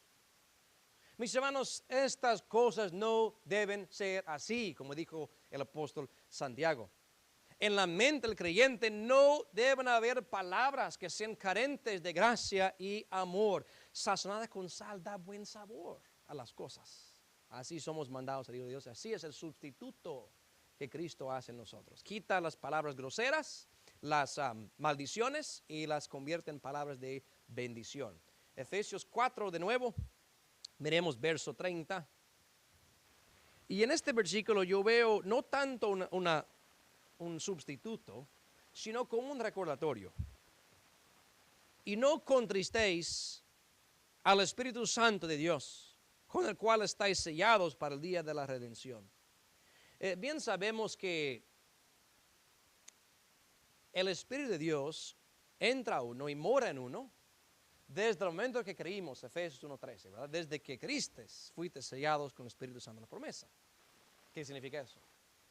Mis hermanos, estas cosas no deben ser así, como dijo el apóstol Santiago. En la mente del creyente no deben haber palabras que sean carentes de gracia y amor. Sazonada con sal da buen sabor a las cosas. Así somos mandados a Dios. Así es el sustituto que Cristo hace en nosotros. Quita las palabras groseras, las maldiciones y las convierte en palabras de bendición. Efesios 4 de nuevo, miremos verso 30. Y en este versículo yo veo no tanto un sustituto, sino como un recordatorio. Y no contristéis al Espíritu Santo de Dios, con el cual estáis sellados para el día de la redención. Bien sabemos que el Espíritu de Dios entra a uno y mora en uno desde el momento que creímos, Efesios 1:13, ¿verdad? Desde que Cristes fuiste sellados con el Espíritu Santo, la promesa. ¿Qué significa eso?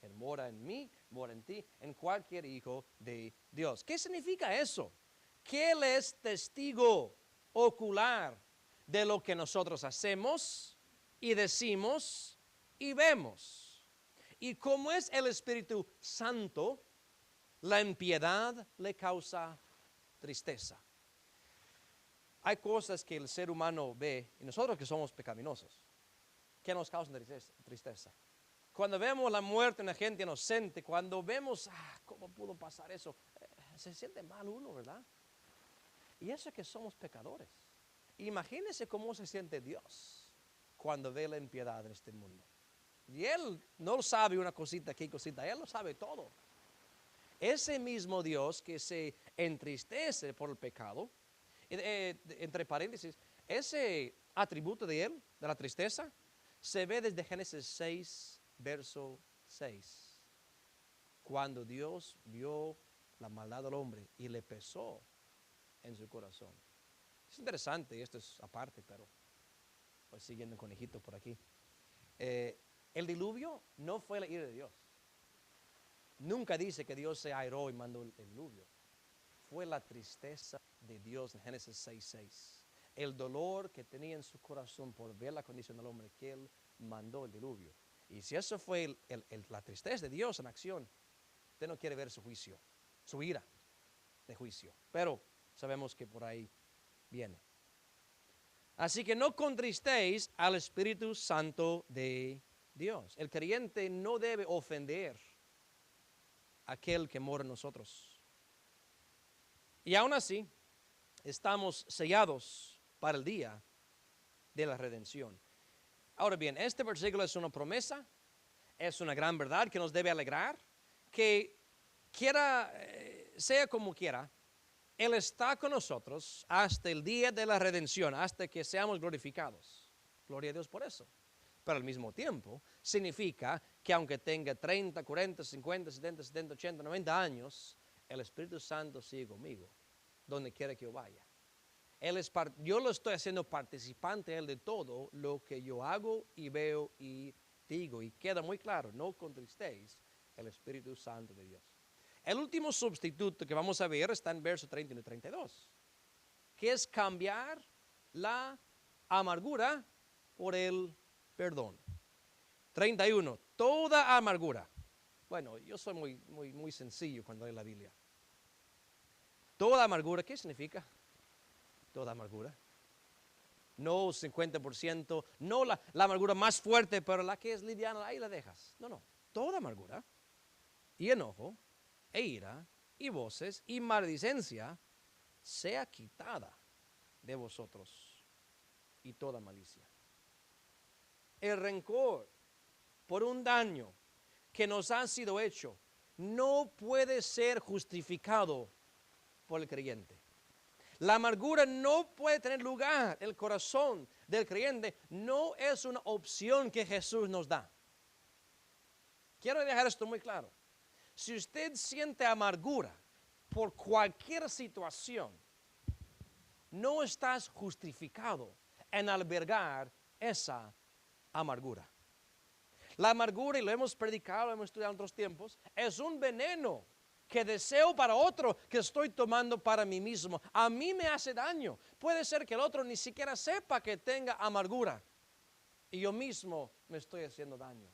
Él mora en mí, mora en ti, en cualquier hijo de Dios. ¿Qué significa eso? Que Él es testigo ocular de lo que nosotros hacemos y decimos y vemos. Y como es el Espíritu Santo, la impiedad le causa tristeza. Hay cosas que el ser humano ve, y nosotros que somos pecaminosos, que nos causan tristeza. Cuando vemos la muerte de una gente inocente, cuando vemos, ¿cómo pudo pasar eso? Se siente mal uno, ¿verdad? Y eso es que somos pecadores. Imagínense cómo se siente Dios cuando ve la impiedad en este mundo. Y Él no sabe una cosita aquí, cosita, Él lo sabe todo. Ese mismo Dios que se entristece por el pecado, entre paréntesis, ese atributo de Él, de la tristeza, se ve desde Génesis 6, verso 6. Cuando Dios vio la maldad del hombre y le pesó en su corazón. Es interesante, y esto es aparte, pero voy siguiendo el conejito por aquí. El diluvio no fue la ira de Dios. Nunca dice que Dios se airó y mandó el diluvio. Fue la tristeza de Dios en Génesis 6:6. El dolor que tenía en su corazón por ver la condición del hombre, que Él mandó el diluvio. Y si eso fue la tristeza de Dios en acción, usted no quiere ver su juicio, su ira de juicio. Pero sabemos que por ahí viene. Así que no contristéis al Espíritu Santo de Dios. El creyente no debe ofender a aquel que mora en nosotros. Y aún así, estamos sellados para el día de la redención. Ahora bien, este versículo es una promesa, es una gran verdad que nos debe alegrar, que quiera, sea como quiera, Él está con nosotros hasta el día de la redención, hasta que seamos glorificados. Gloria a Dios por eso. Pero al mismo tiempo, significa que aunque tenga 30, 40, 50, 70, 70, 80, 90 años, el Espíritu Santo sigue conmigo, donde quiera que yo vaya. Yo lo estoy haciendo participante Él de todo lo que yo hago y veo y digo. Y queda muy claro, no contristéis el Espíritu Santo de Dios. El último sustituto que vamos a ver está en verso 31 y 32, que es cambiar la amargura por el perdón. 31, toda amargura. Bueno, yo soy muy sencillo cuando leo la Biblia. Toda amargura, ¿qué significa? Toda amargura. No 50%, no la amargura más fuerte, pero la que es liviana, ahí la dejas. No, toda amargura y enojo e ira y voces y maledicencia sea quitada de vosotros y toda malicia. El rencor por un daño que nos ha sido hecho no puede ser justificado por el creyente. La amargura no puede tener lugar en el corazón del creyente. No es una opción que Jesús nos da. Quiero dejar esto muy claro. Si usted siente amargura por cualquier situación, no estás justificado en albergar esa amargura. La amargura, y lo hemos predicado, lo hemos estudiado en otros tiempos, es un veneno que deseo para otro que estoy tomando para mí mismo. A mí me hace daño. Puede ser que el otro ni siquiera sepa que tenga amargura. Y yo mismo me estoy haciendo daño.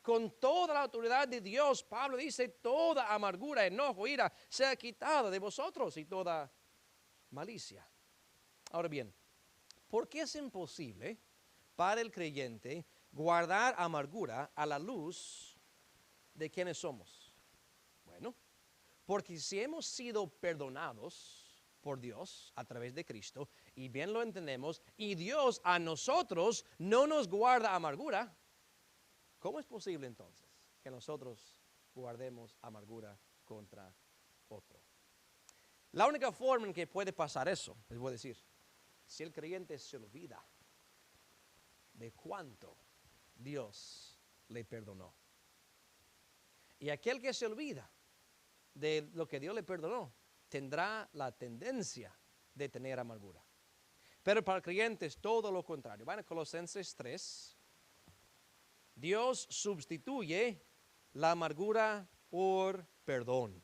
Con toda la autoridad de Dios, Pablo dice, toda amargura, enojo, ira, sea quitada de vosotros y toda malicia. Ahora bien, ¿por qué es imposible para el creyente guardar amargura a la luz de quienes somos? Bueno, porque si hemos sido perdonados por Dios a través de Cristo, y bien lo entendemos, y Dios a nosotros no nos guarda amargura, ¿cómo es posible entonces que nosotros guardemos amargura contra otro? La única forma en que puede pasar eso, les voy a decir, si el creyente se olvida de cuánto Dios le perdonó. Y aquel que se olvida de lo que Dios le perdonó, tendrá la tendencia de tener amargura. Pero para el creyente es todo lo contrario. Van a Colosenses 3. Dios sustituye la amargura por perdón,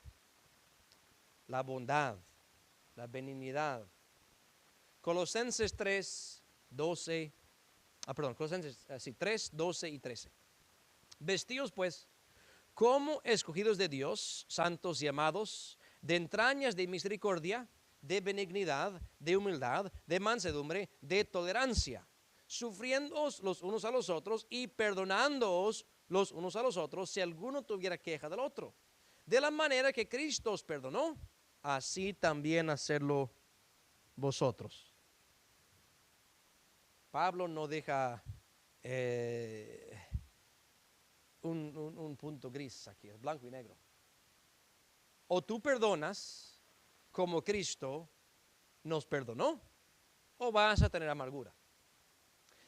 la bondad, la benignidad. Colosenses 3, 12, Colosenses 3, 12 y 13. Vestidos pues como escogidos de Dios, santos y amados, de entrañas de misericordia, de benignidad, de humildad, de mansedumbre, de tolerancia, sufriéndoos los unos a los otros y perdonándoos los unos a los otros si alguno tuviera queja del otro. De la manera que Cristo os perdonó, así también hacerlo vosotros. Pablo no deja un punto gris aquí, es blanco y negro. O tú perdonas como Cristo nos perdonó, o vas a tener amargura.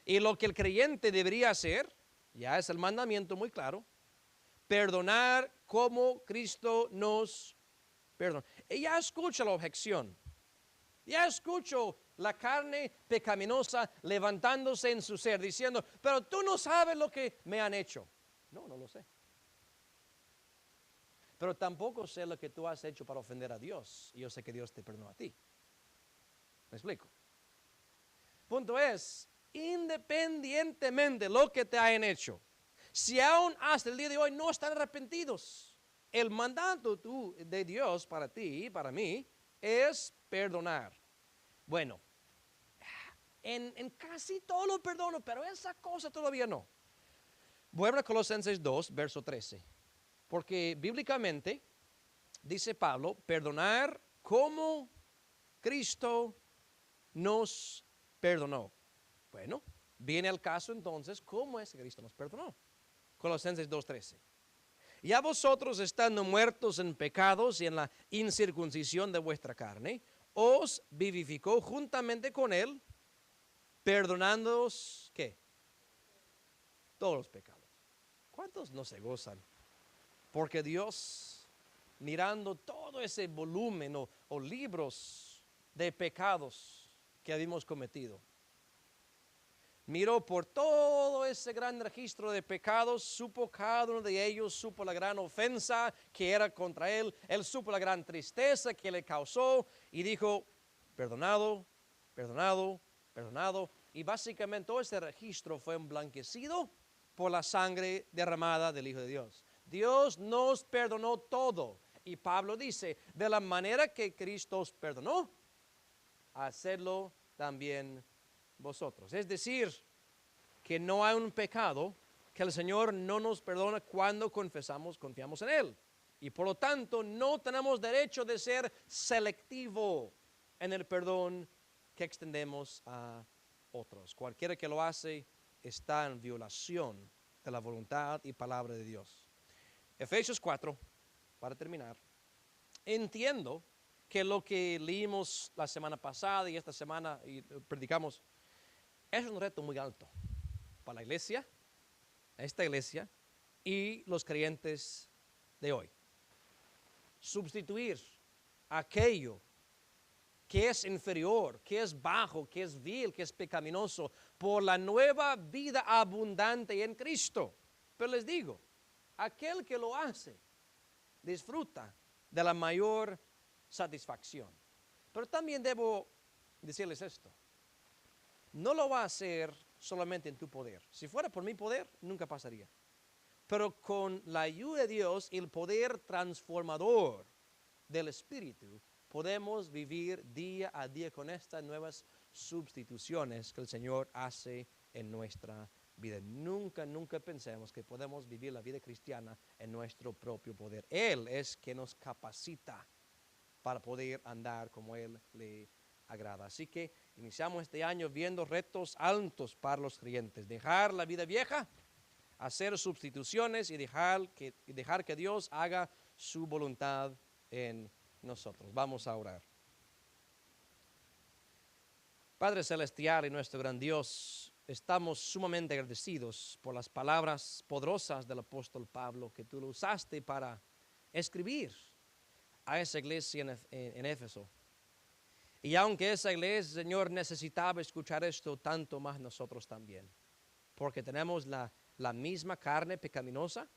Y lo que el creyente debería hacer, ya es el mandamiento muy claro, perdonar como Cristo nos perdonó. Y ya escucha la objeción. Ya escucho la carne pecaminosa levantándose en su ser, diciendo, pero tú no sabes lo que me han hecho. No, no lo sé. Pero tampoco sé lo que tú has hecho para ofender a Dios. Y yo sé que Dios te perdonó a ti. ¿Me explico? Punto es, independientemente de lo que te hayan hecho, si aún hasta el día de hoy no están arrepentidos, el mandato de Dios para ti y para mí es perdonar. Bueno, en casi todo lo perdono, pero esa cosa todavía no. Vuelve a Colosenses 2, verso 13. Porque bíblicamente, dice Pablo, perdonar como Cristo nos perdonó. Bueno, viene al caso entonces, ¿cómo es que Cristo nos perdonó? Colosenses 2:13. Y a vosotros, estando muertos en pecados y en la incircuncisión de vuestra carne, os vivificó juntamente con él, perdonándoos, ¿qué? Todos los pecados. ¿Cuántos no se gozan? Porque Dios, mirando todo ese volumen o libros de pecados que habíamos cometido, miró por todo ese gran registro de pecados, supo cada uno de ellos, supo la gran ofensa que era contra él, él supo la gran tristeza que le causó y dijo, perdonado, perdonado, perdonado. Y básicamente todo ese registro fue emblanquecido por la sangre derramada del Hijo de Dios. Dios nos perdonó todo. Y Pablo dice, de la manera que Cristo os perdonó, hacedlo también vosotros. Es decir, que no hay un pecado que el Señor no nos perdona cuando confiamos en Él. Y por lo tanto, no tenemos derecho de ser selectivo en el perdón que extendemos a otros. Cualquiera que lo hace está en violación de la voluntad y palabra de Dios. Efesios 4, para terminar. Entiendo que lo que leímos la semana pasada y esta semana y predicamos es un reto muy alto para la iglesia, esta iglesia y los creyentes de hoy. Sustituir aquello que es inferior, que es bajo, que es vil, que es pecaminoso, por la nueva vida abundante en Cristo. Pero les digo, aquel que lo hace disfruta de la mayor satisfacción. Pero también debo decirles esto, no lo va a hacer solamente en tu poder. Si fuera por mi poder, nunca pasaría. Pero con la ayuda de Dios y el poder transformador del Espíritu, podemos vivir día a día con estas nuevas sustituciones que el Señor hace en nuestra vida. Nunca pensemos que podemos vivir la vida cristiana en nuestro propio poder. Él es quien nos capacita para poder andar como Él le agrada. Así que iniciamos este año viendo retos altos para los creyentes. Dejar la vida vieja, hacer sustituciones y dejar que Dios haga su voluntad en nosotros. Vamos a orar. Padre celestial y nuestro gran Dios, estamos sumamente agradecidos por las palabras poderosas del apóstol Pablo que tú lo usaste para escribir a esa iglesia en Éfeso. Y aunque esa iglesia, Señor, necesitaba escuchar esto, tanto más nosotros también. Porque tenemos la misma carne pecaminosa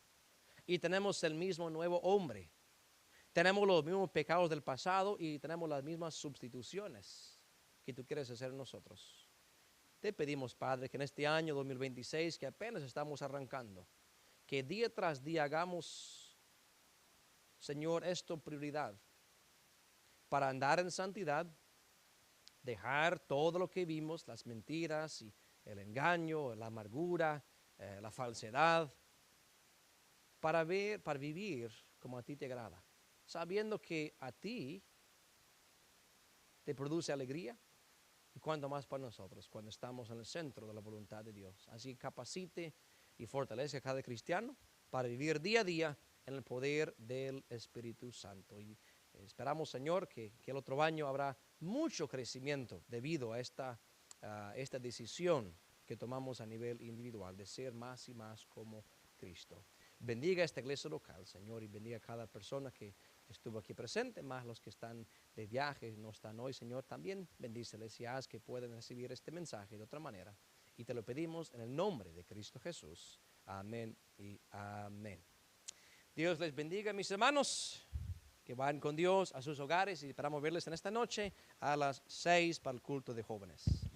y tenemos el mismo nuevo hombre. Tenemos los mismos pecados del pasado y tenemos las mismas sustituciones que tú quieres hacer en nosotros. Te pedimos, Padre, que en este año 2026, que apenas estamos arrancando, que día tras día hagamos, Señor, esto prioridad para andar en santidad, dejar todo lo que vimos, las mentiras y el engaño, la amargura, la falsedad, para vivir como a ti te agrada, sabiendo que a ti te produce alegría y cuanto más para nosotros cuando estamos en el centro de la voluntad de Dios. Así capacite y fortalece a cada cristiano para vivir día a día en el poder del Espíritu Santo. Y esperamos, Señor, que el otro año habrá mucho crecimiento debido a esta decisión que tomamos a nivel individual de ser más y más como Cristo. Bendiga esta iglesia local, Señor, y bendiga a cada persona que estuvo aquí presente, más los que están de viaje, no están hoy, Señor. También bendíceles y haz que puedan recibir este mensaje de otra manera. Y te lo pedimos en el nombre de Cristo Jesús. Amén y amén. Dios les bendiga, mis hermanos, que van con Dios a sus hogares y esperamos verles en esta noche a las 6 para el culto de jóvenes.